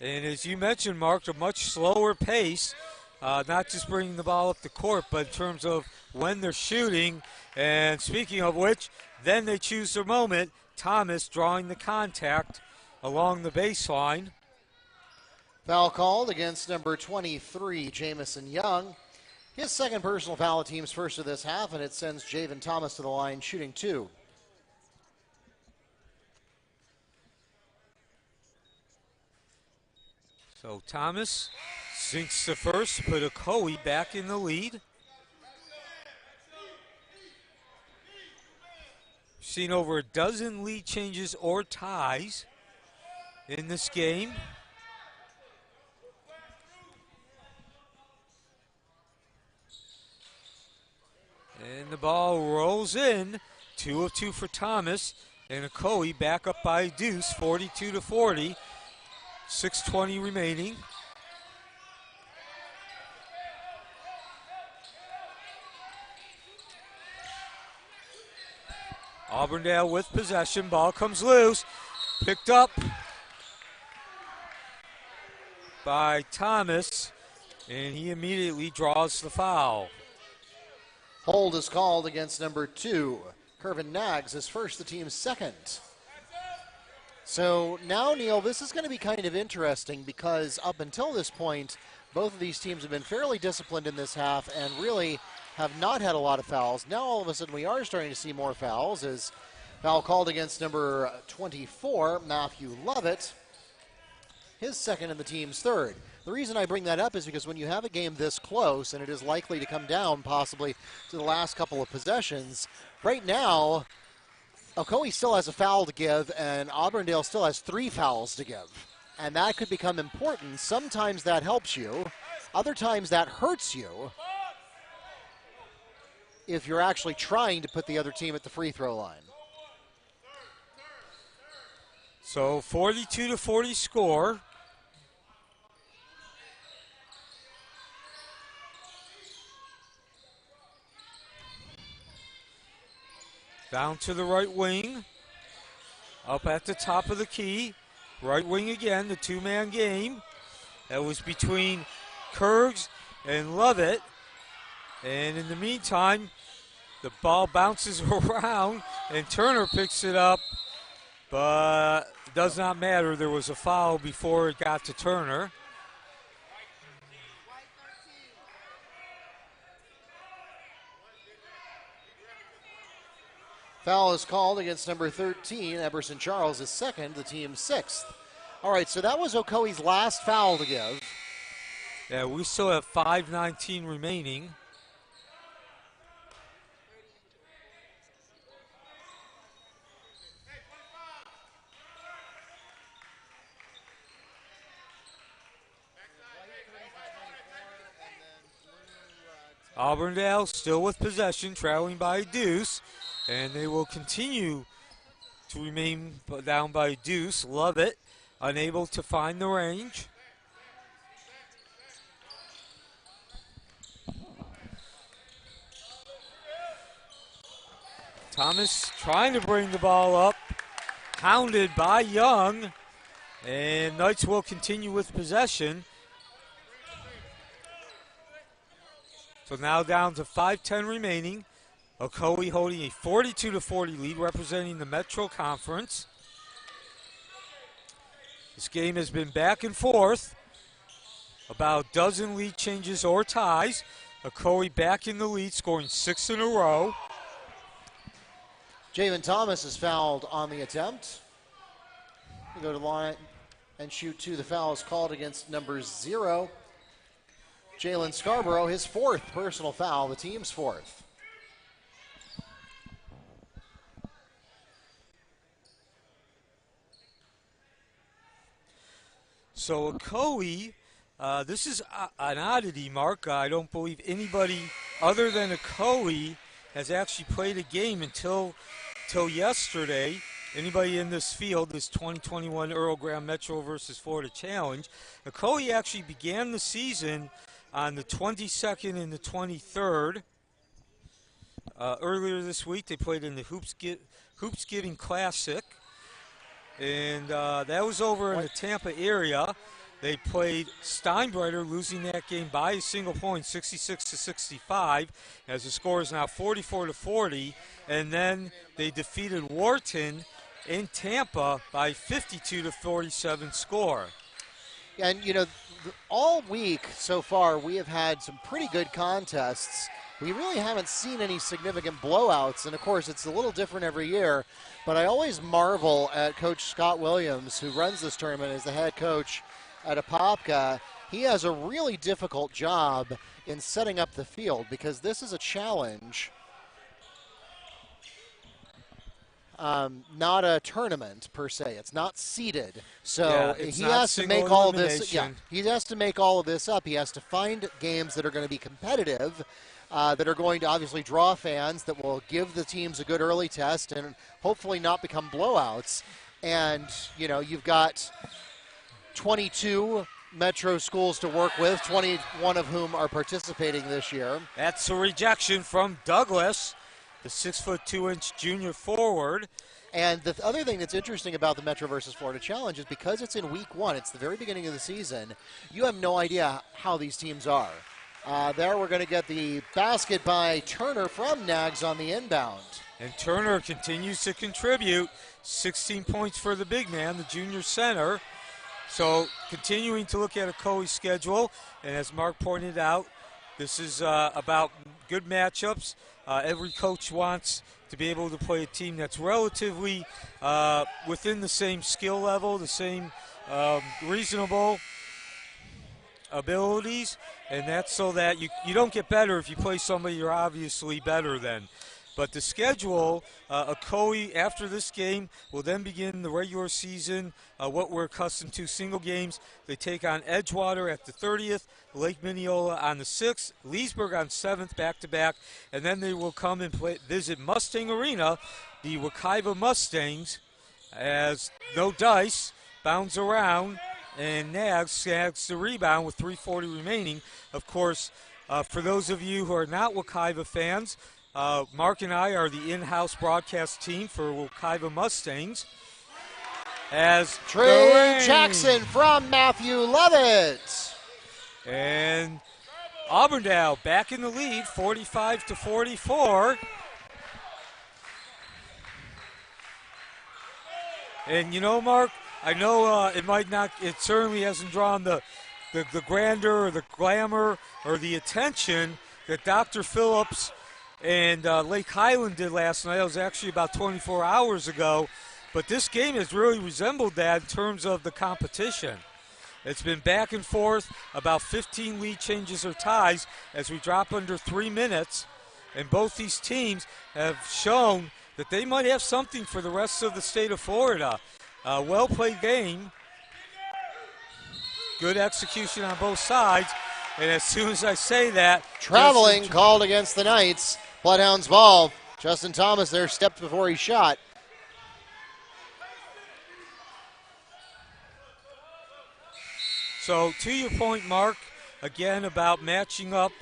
And as you mentioned, Mark, a much slower pace, not just bringing the ball up the court, but in terms of when they're shooting. And speaking of which, then they choose their moment. Thomas drawing the contact along the baseline. Foul called against number 23, Jamison Young. His second personal foul, team's first of this half, and it sends Javen Thomas to the line, shooting 2. So Thomas sinks the first, put Ocoee back in the lead. Seen over a dozen lead changes or ties in this game. And the ball rolls in. 2 of 2 for Thomas. And Ocoee back up by a deuce, 42-40. 6:20 remaining. Auburndale with possession. Ball comes loose. Picked up by Thomas. And he immediately draws the foul. Hold is called against number 2, Kervin Nags, his first, the team's second. So now, Neil, this is going to be kind of interesting because up until this point, both of these teams have been fairly disciplined in this half and really have not had a lot of fouls. Now, all of a sudden, we are starting to see more fouls as foul called against number 24, Matthew Lovett, his second and the team's third. The reason I bring that up is because when you have a game this close, and it is likely to come down possibly to the last couple of possessions, right now, Ocoee still has a foul to give, and Auburndale still has 3 fouls to give. And that could become important. Sometimes that helps you. Other times that hurts you if you're actually trying to put the other team at the free throw line. So 42-40 score. Down to the right wing. Up at the top of the key. Right wing again, the 2-man game. That was between Kurgs and Lovett. And in the meantime, the ball bounces around and Turner picks it up. But it does not matter. There was a foul before it got to Turner. Foul is called against number 13. Eberson Charles is second, the team's sixth. All right, so that was Ocoee's last foul to give. Yeah, we still have 5:19 remaining. Auburndale still with possession, trailing by a deuce, and they will continue to remain down by a deuce. Love it. Unable to find the range. Thomas trying to bring the ball up, hounded by Young, and Knights will continue with possession. So now down to 5:10 remaining. Ocoee holding a 42-40 lead, representing the Metro Conference. This game has been back and forth, about a dozen lead changes or ties. Ocoee back in the lead, scoring 6 in a row. Jalen Thomas is fouled on the attempt. He'll go to the line and shoot two. The foul is called against number 0. Jalen Scarborough, his fourth personal foul, the team's fourth. So Ocoee, this is an oddity, Mark. I don't believe anybody other than Ocoee has actually played a game until yesterday. Anybody in this field, this 2021 Earl Graham Metro versus Florida Challenge. Ocoee actually began the season on the 22nd and the 23rd. Earlier this week, they played in the Hoops Giving Classic. And that was over in the Tampa area. They played Steinbreiter, losing that game by a single point, 66-65, as the score is now 44-40. And then they defeated Wharton in Tampa by 52-47 score. And, you know, all week so far, we have had some pretty good contests. We really haven't seen any significant blowouts, and of course, it's a little different every year. But I always marvel at Coach Scott Williams, who runs this tournament as the head coach at Apopka. He has a really difficult job in setting up the field because this is a challenge, not a tournament per se. It's not seeded, so he has to make all of this. Yeah, he has to make all of this up. He has to find games that are going to be competitive, that are going to obviously draw fans, that will give the teams a good early test, and hopefully not become blowouts. And you know, you've got 22 Metro schools to work with, 21 of whom are participating this year. That's a rejection from Douglas, the 6'2" junior forward. And the other thing that's interesting about the Metro versus Florida Challenge is because it's in week 1, it's the very beginning of the season, you have no idea how these teams are. There we're going to get the basket by Turner from Nags on the inbound. And Turner continues to contribute. 16 points for the big man, the junior center. So continuing to look at Ocoee's schedule, and as Mark pointed out, this is about good matchups. Every coach wants to be able to play a team that's relatively within the same skill level, the same reasonable abilities, and that's so that you don't get better if you play somebody you're obviously better than. But the schedule, Ocoee, after this game, will then begin the regular season, what we're accustomed to, single games. They take on Edgewater at the 30th, Lake Mineola on the 6th, Leesburg on 7th, back-to-back, and then they will come and visit Mustang Arena, the Wekiva Mustangs, as no dice, bounds around, and Nags snags the rebound with 3:40 remaining. Of course, for those of you who are not Wekiva fans, Mark and I are the in-house broadcast team for Wekiva Mustangs. As Trey Jackson from Matthew Levitt. And Auburndale back in the lead, 45-44. And you know, Mark, I know it certainly hasn't drawn the grandeur or the glamour or the attention that Dr. Phillips and Lake Highland did last night. It was actually about 24 hours ago. But this game has really resembled that in terms of the competition. It's been back and forth, about 15 lead changes or ties as we drop under 3 minutes. And both these teams have shown that they might have something for the rest of the state of Florida. Well-played game. Good execution on both sides. And as soon as I say that... Traveling called against the Knights. Bloodhounds ball. Justin Thomas there stepped before he shot. So to your point, Mark, again about matching up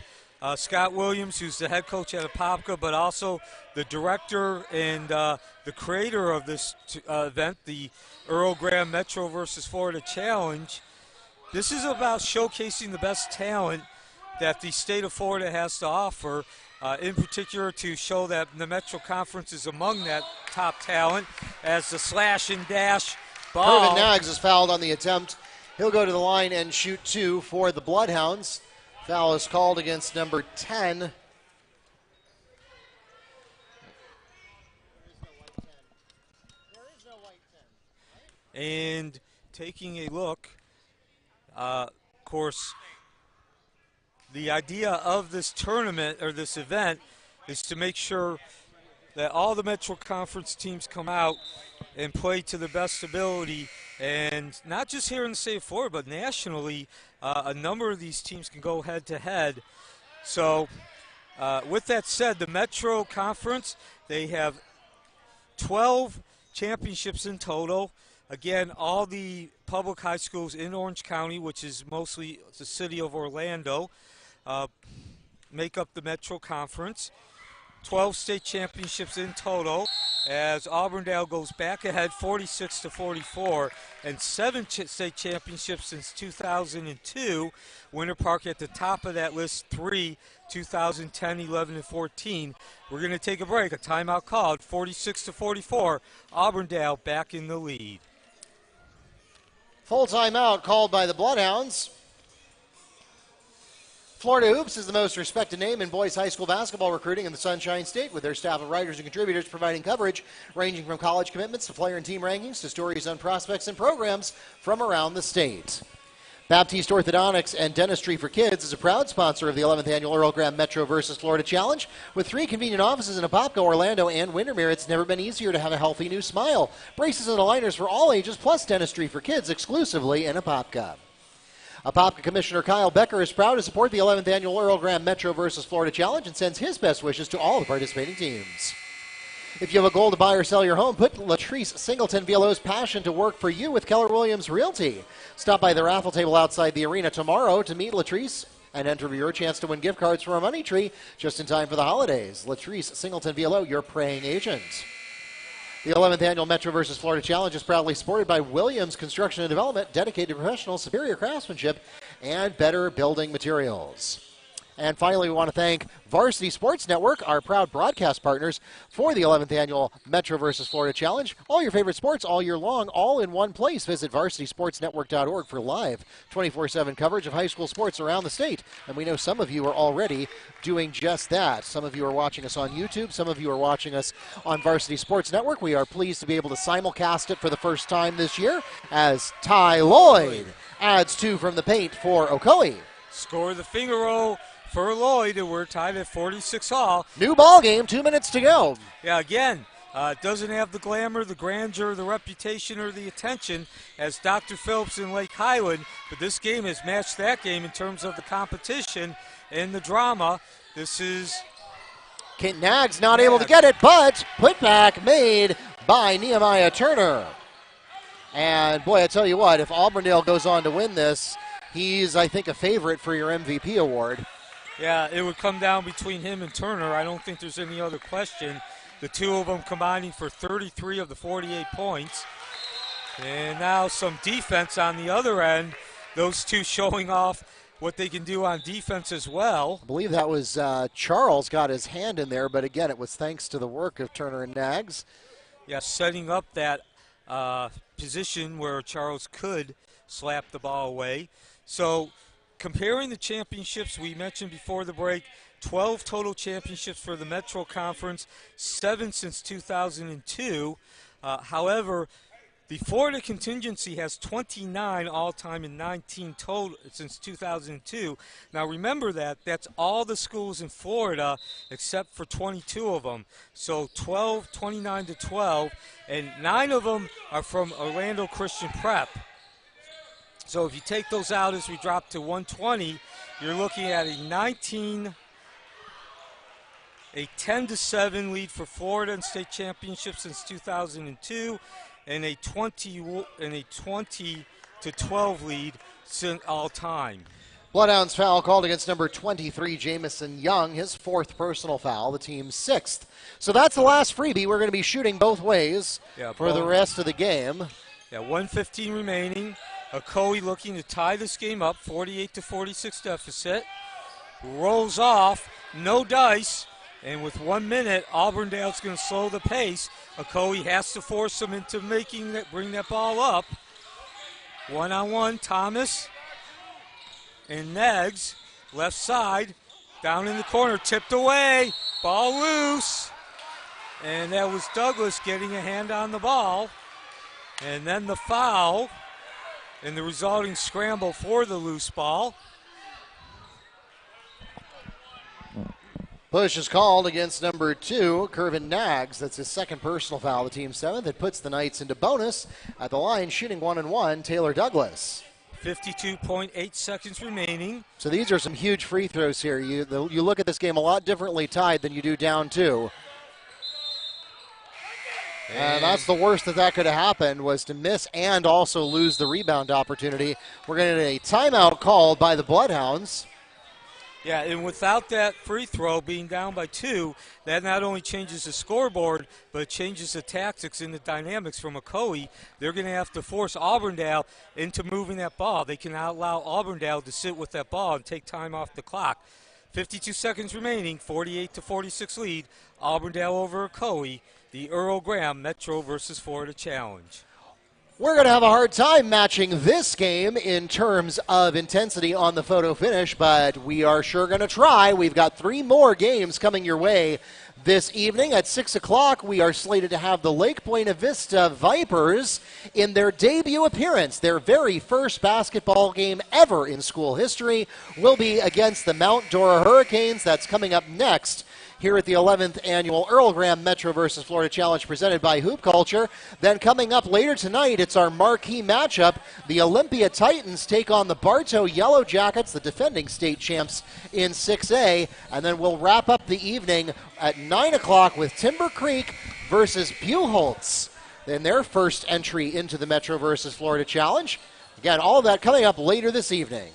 Scott Williams, who's the head coach at Apopka, but also the director and the creator of this event, the Earl Graham Metro versus Florida Challenge. This is about showcasing the best talent that the state of Florida has to offer, in particular to show that the Metro Conference is among that top talent as the slash and dash ball. Kervin Nags is fouled on the attempt. He'll go to the line and shoot 2 for the Bloodhounds. Foul is called against number 10. And taking a look, of course, the idea of this tournament or this event is to make sure that all the Metro Conference teams come out and play to their best ability. And not just here in the state of Florida, but nationally, a number of these teams can go head-to-head. So with that said, the Metro Conference, they have 12 championships in total. Again, all the public high schools in Orange County, which is mostly the city of Orlando, make up the Metro Conference. 12 state championships in total as Auburndale goes back ahead 46-44, and 7 state championships since 2002. Winter Park at the top of that list, 3, 2010, 11, and 14. We're going to take a break, a timeout called, 46-44. Auburndale back in the lead. Full timeout called by the Bloodhounds. Florida Hoops is the most respected name in boys high school basketball recruiting in the Sunshine State, with their staff of writers and contributors providing coverage ranging from college commitments to player and team rankings to stories on prospects and programs from around the state. Baptiste Orthodontics and Dentistry for Kids is a proud sponsor of the 11th Annual Earl Graham Metro versus Florida Challenge. With 3 convenient offices in Apopka, Orlando, and Windermere, it's never been easier to have a healthy new smile. Braces and aligners for all ages, plus Dentistry for Kids exclusively in Apopka. Apopka Commissioner Kyle Becker is proud to support the 11th Annual Earl Graham Metro versus Florida Challenge and sends his best wishes to all the participating teams. If you have a goal to buy or sell your home, put Latrice Singleton Villalob's passion to work for you with Keller Williams Realty. Stop by the raffle table outside the arena tomorrow to meet Latrice and enter your chance to win gift cards from our Money Tree just in time for the holidays. Latrice Singleton Villalob, your praying agent. The 11th Annual Metro vs. Florida Challenge is proudly supported by Williams Construction and Development, dedicated to professional, superior craftsmanship, and better building materials. And finally, we want to thank Varsity Sports Network, our proud broadcast partners for the 11th Annual Metro vs. Florida Challenge. All your favorite sports all year long, all in one place. Visit varsitysportsnetwork.org for live 24/7 coverage of high school sports around the state. And we know some of you are already doing just that. Some of you are watching us on YouTube. Some of you are watching us on Varsity Sports Network. We are pleased to be able to simulcast it for the first time this year as Ty Lloyd adds 2 from the paint for Ocoee. Score the finger roll for Lloyd, and we're tied at 46 all. New ball game, 2 minutes to go. Yeah, again, it doesn't have the glamour, the grandeur, the reputation, or the attention as Dr. Phillips in Lake Highland, but this game has matched that game in terms of the competition and the drama. This is... Kent Nags not able to get it, but putback made by Nehemiah Turner. And boy, I tell you what, if Auburndale goes on to win this, he's, I think, a favorite for your MVP award. Yeah, it would come down between him and Turner. I don't think there's any other question. The two of them combining for 33 of the 48 points. And now some defense on the other end. Those two showing off what they can do on defense as well. I believe that was Charles got his hand in there, but again, it was thanks to the work of Turner and Nags. Yeah, setting up that position where Charles could slap the ball away. So comparing the championships we mentioned before the break, 12 total championships for the Metro Conference, 7 since 2002. However, the Florida contingency has 29 all-time and 19 total since 2002. Now remember that's all the schools in Florida except for 22 of them. So 29 to 12, and 9 of them are from Orlando Christian Prep. So if you take those out as we drop to 120, you're looking at a 10-7 lead for Florida in state championships since 2002. And a 20 to 12 lead since all time. Bloodhounds foul called against number 23, Jamison Young, his 4th personal foul, the team's 6th. So that's the last freebie. We're going to be shooting both ways for the rest of the game. Yeah, 1:15 remaining. Ocoee looking to tie this game up, 48 to 46 deficit. Rolls off, no dice. And with 1 minute, Auburndale's going to slow the pace. Ocoee has to force them into bring that ball up. 1-on-1, Thomas and Neggs, left side, down in the corner, tipped away, ball loose. And that was Douglas getting a hand on the ball. And then the foul and the resulting scramble for the loose ball. Push is called against number 2, Kervin Nags. That's his 2nd personal foul, the team's 7th. It puts the Knights into bonus. At the line, shooting 1-and-1, Taylor Douglas. 52.8 seconds remaining. So these are some huge free throws here. You look at this game a lot differently tied than you do down 2. And that's the worst that could have happened, was to miss and also lose the rebound opportunity. We're going to get a timeout called by the Bloodhounds. Yeah, and without that free throw, being down by 2, that not only changes the scoreboard, but it changes the tactics and the dynamics from Ocoee. They're going to have to force Auburndale into moving that ball. They cannot allow Auburndale to sit with that ball and take time off the clock. 52 seconds remaining, 48 to 46 lead. Auburndale over Ocoee, the Earl Graham Metro versus Florida Challenge. We're going to have a hard time matching this game in terms of intensity on the photo finish, but we are sure going to try. We've got 3 more games coming your way this evening. At 6 o'clock, we are slated to have the Lake Buena Vista Vipers in their debut appearance. Their very first basketball game ever in school history will be against the Mount Dora Hurricanes. That's coming up next here at the 11th annual Earl Graham Metro versus Florida Challenge presented by Hoop Culture. Then coming up later tonight, it's our marquee matchup. The Olympia Titans take on the Bartow Yellow Jackets, the defending state champs in 6A. And then we'll wrap up the evening at 9 o'clock with Timber Creek versus Buchholz in their first entry into the Metro versus Florida Challenge. Again, all of that coming up later this evening.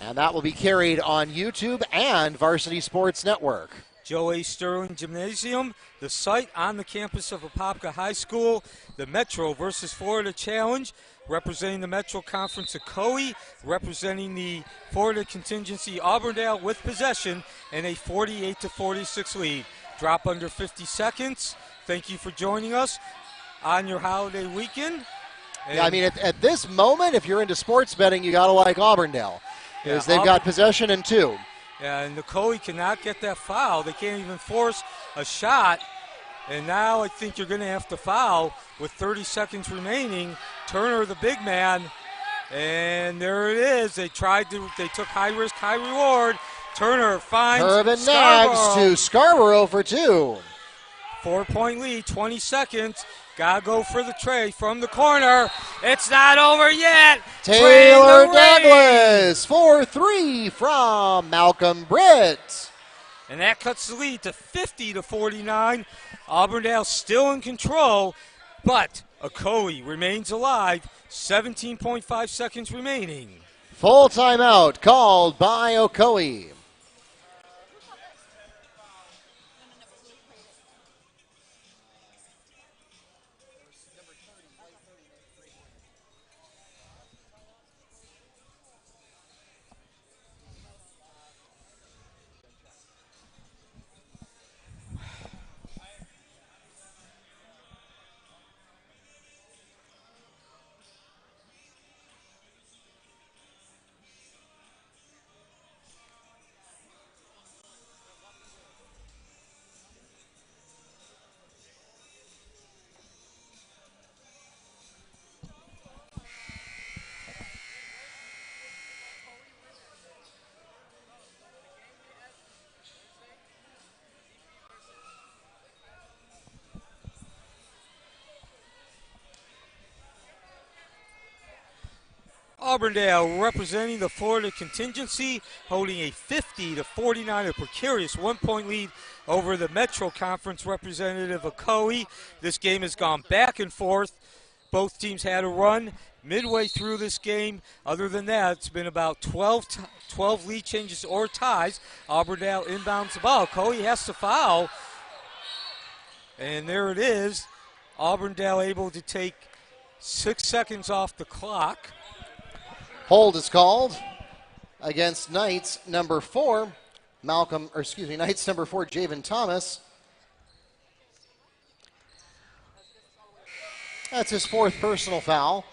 And that will be carried on YouTube and Varsity Sports Network. Joe A. Sterling Gymnasium, the site on the campus of Apopka High School, the Metro versus Florida Challenge, representing the Metro Conference Ocoee, representing the Florida contingency Auburndale with possession, and a 48 to 46 lead. Drop under 50 seconds. Thank you for joining us on your holiday weekend. Yeah, I mean, at this moment, if you're into sports betting, you got to like Auburndale. Because they've got possession in 2. Yeah, and Ocoee cannot get that foul. They can't even force a shot. And now I think you're going to have to foul with 30 seconds remaining. Turner, the big man. And there it is. They took high risk, high reward. Turner finds Kervin Nags to Scarborough for 2. 4-point lead, 20 seconds. Gotta go for the tray from the corner. It's not over yet. Taylor Douglas for 3 from Malcolm Britt. And that cuts the lead to 50 to 49. Auburndale still in control, but Ocoee remains alive. 17.5 seconds remaining. Full timeout called by Ocoee. Auburndale representing the Florida contingency, holding a 50-49, a precarious 1-point lead over the Metro Conference representative Ocoee. This game has gone back and forth. Both teams had a run midway through this game. Other than that, it's been about 12 lead changes or ties. Auburndale inbounds the ball. Ocoee has to foul. And there it is. Auburndale able to take 6 seconds off the clock. Hold is called against Knights number 4, Knights number 4, Javen Thomas. That's his 4th personal foul.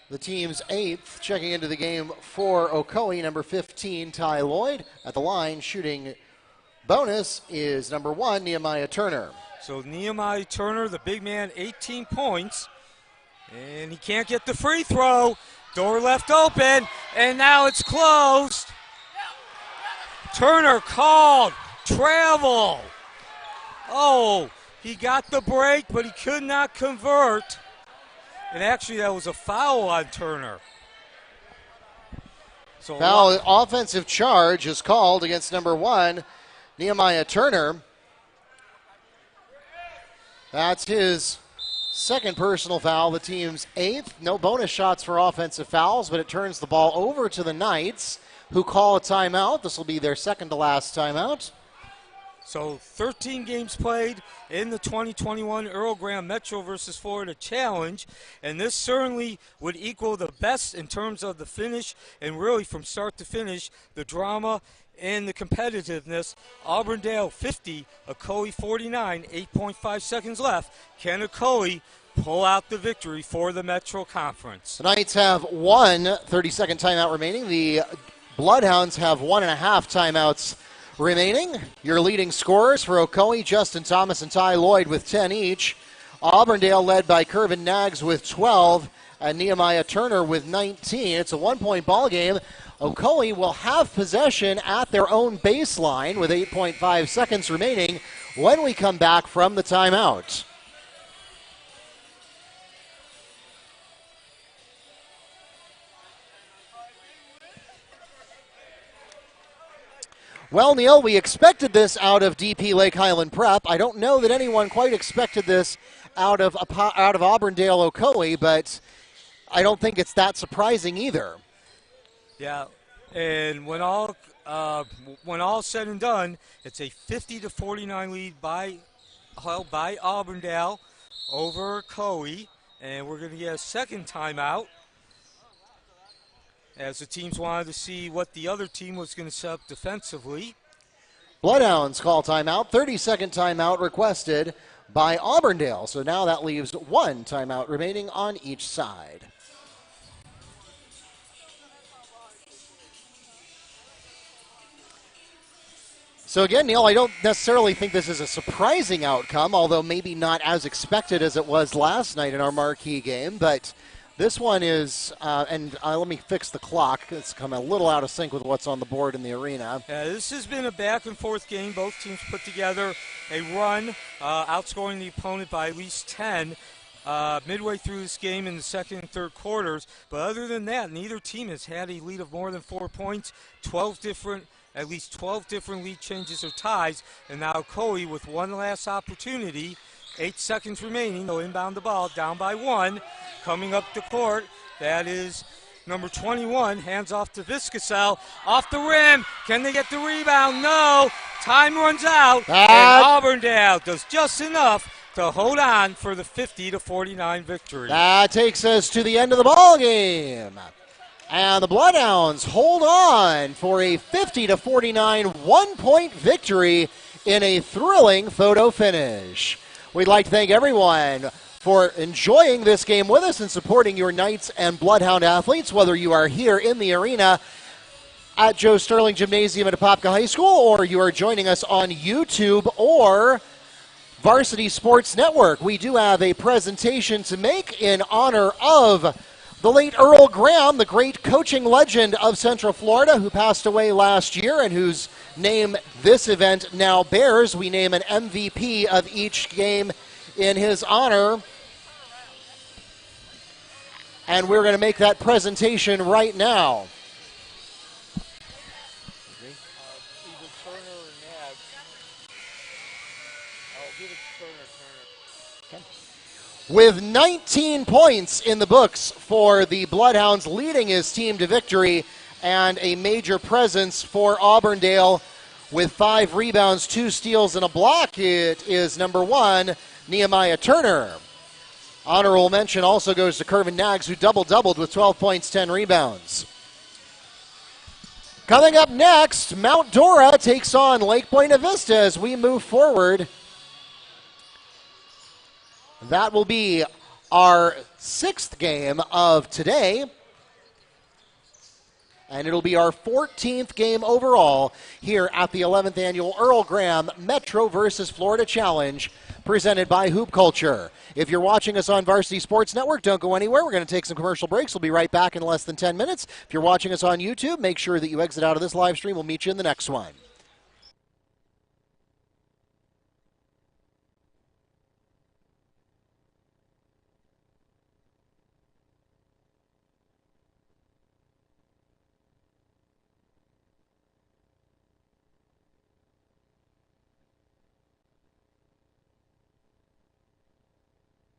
The team's 8th. Checking into the game for Ocoee, number 15, Ty Lloyd. At the line, shooting bonus is number 1, Nehemiah Turner. So Nehemiah Turner, the big man, 18 points. And he can't get the free throw. Door left open, and now it's closed. Turner called. Travel. Oh, he got the break, but he could not convert. And actually, that was a foul on Turner. So foul, offensive charge is called against number 1, Nehemiah Turner. That's his 2nd personal foul, the team's 8th. No bonus shots for offensive fouls, but it turns the ball over to the Knights, who call a timeout. This will be their 2nd to last timeout. So 13 games played in the 2021 Earl Graham Metro versus Florida Challenge, and this certainly would equal the best in terms of the finish and really from start to finish, the drama and the competitiveness. Auburndale 50, Ocoee 49, 8.5 seconds left. Can Ocoee pull out the victory for the Metro Conference? The Knights have 1 30-second timeout remaining. The Bloodhounds have 1.5 timeouts remaining. Your leading scorers for Ocoee, Justin Thomas and Ty Lloyd with 10 each. Auburndale led by Kervin Nags with 12 and Nehemiah Turner with 19. It's a 1-point ball game. Ocoee will have possession at their own baseline with 8.5 seconds remaining when we come back from the timeout. Well, Neil, we expected this out of DP Lake Highland Prep. I don't know that anyone quite expected this out of Auburndale Ocoee, but I don't think it's that surprising either. Yeah, and when all said and done, it's a 50-49 lead held by Auburndale over Ocoee, and we're going to get a 2nd timeout as the teams wanted to see what the other team was going to set up defensively. Bloodhounds call timeout. 30-second timeout requested by Auburndale. So now that leaves 1 timeout remaining on each side. So again, Neil, I don't necessarily think this is a surprising outcome, although maybe not as expected as it was last night in our marquee game. But this one is, let me fix the clock. It's come a little out of sync with what's on the board in the arena. Yeah, this has been a back-and-forth game. Both teams put together a run, outscoring the opponent by at least 10 midway through this game in the 2nd and 3rd quarters. But other than that, neither team has had a lead of more than 4 points, at least 12 different lead changes or ties, and now Ocoee with one last opportunity. 8 seconds remaining. They'll inbound the ball, down by 1. Coming up the court, that is number 21, hands off to Viscasel. Off the rim. Can they get the rebound? No. Time runs out, and Auburndale does just enough to hold on for the 50-49 victory. That takes us to the end of the ball game. And the Bloodhounds hold on for a 50-49 1-point victory in a thrilling photo finish. We'd like to thank everyone for enjoying this game with us and supporting your Knights and Bloodhound athletes, whether you are here in the arena at Joe Sterling Gymnasium at Apopka High School, or you are joining us on YouTube or Varsity Sports Network. We do have a presentation to make in honor of the late Earl Graham, the great coaching legend of Central Florida, who passed away last year and whose name this event now bears. We name an MVP of each game in his honor. and we're going to make that presentation right now. Either Turner or Nab. I'll give it to Turner. With 19 points in the books for the Bloodhounds, leading his team to victory, and a major presence for Auburndale with 5 rebounds, 2 steals, and a block. It is number 1, Nehemiah Turner. Honorable mention also goes to Kervin Nags, who doubled with 12 points, 10 rebounds. Coming up next, Mount Dora takes on Lake Buena Vista as we move forward. That will be our 6th game of today. And it'll be our 14th game overall here at the 11th annual Earl Graham Metro versus Florida Challenge, presented by Hoop Culture. If you're watching us on Varsity Sports Network, don't go anywhere. We're going to take some commercial breaks. We'll be right back in less than 10 minutes. If you're watching us on YouTube, make sure that you exit out of this live stream. We'll meet you in the next one.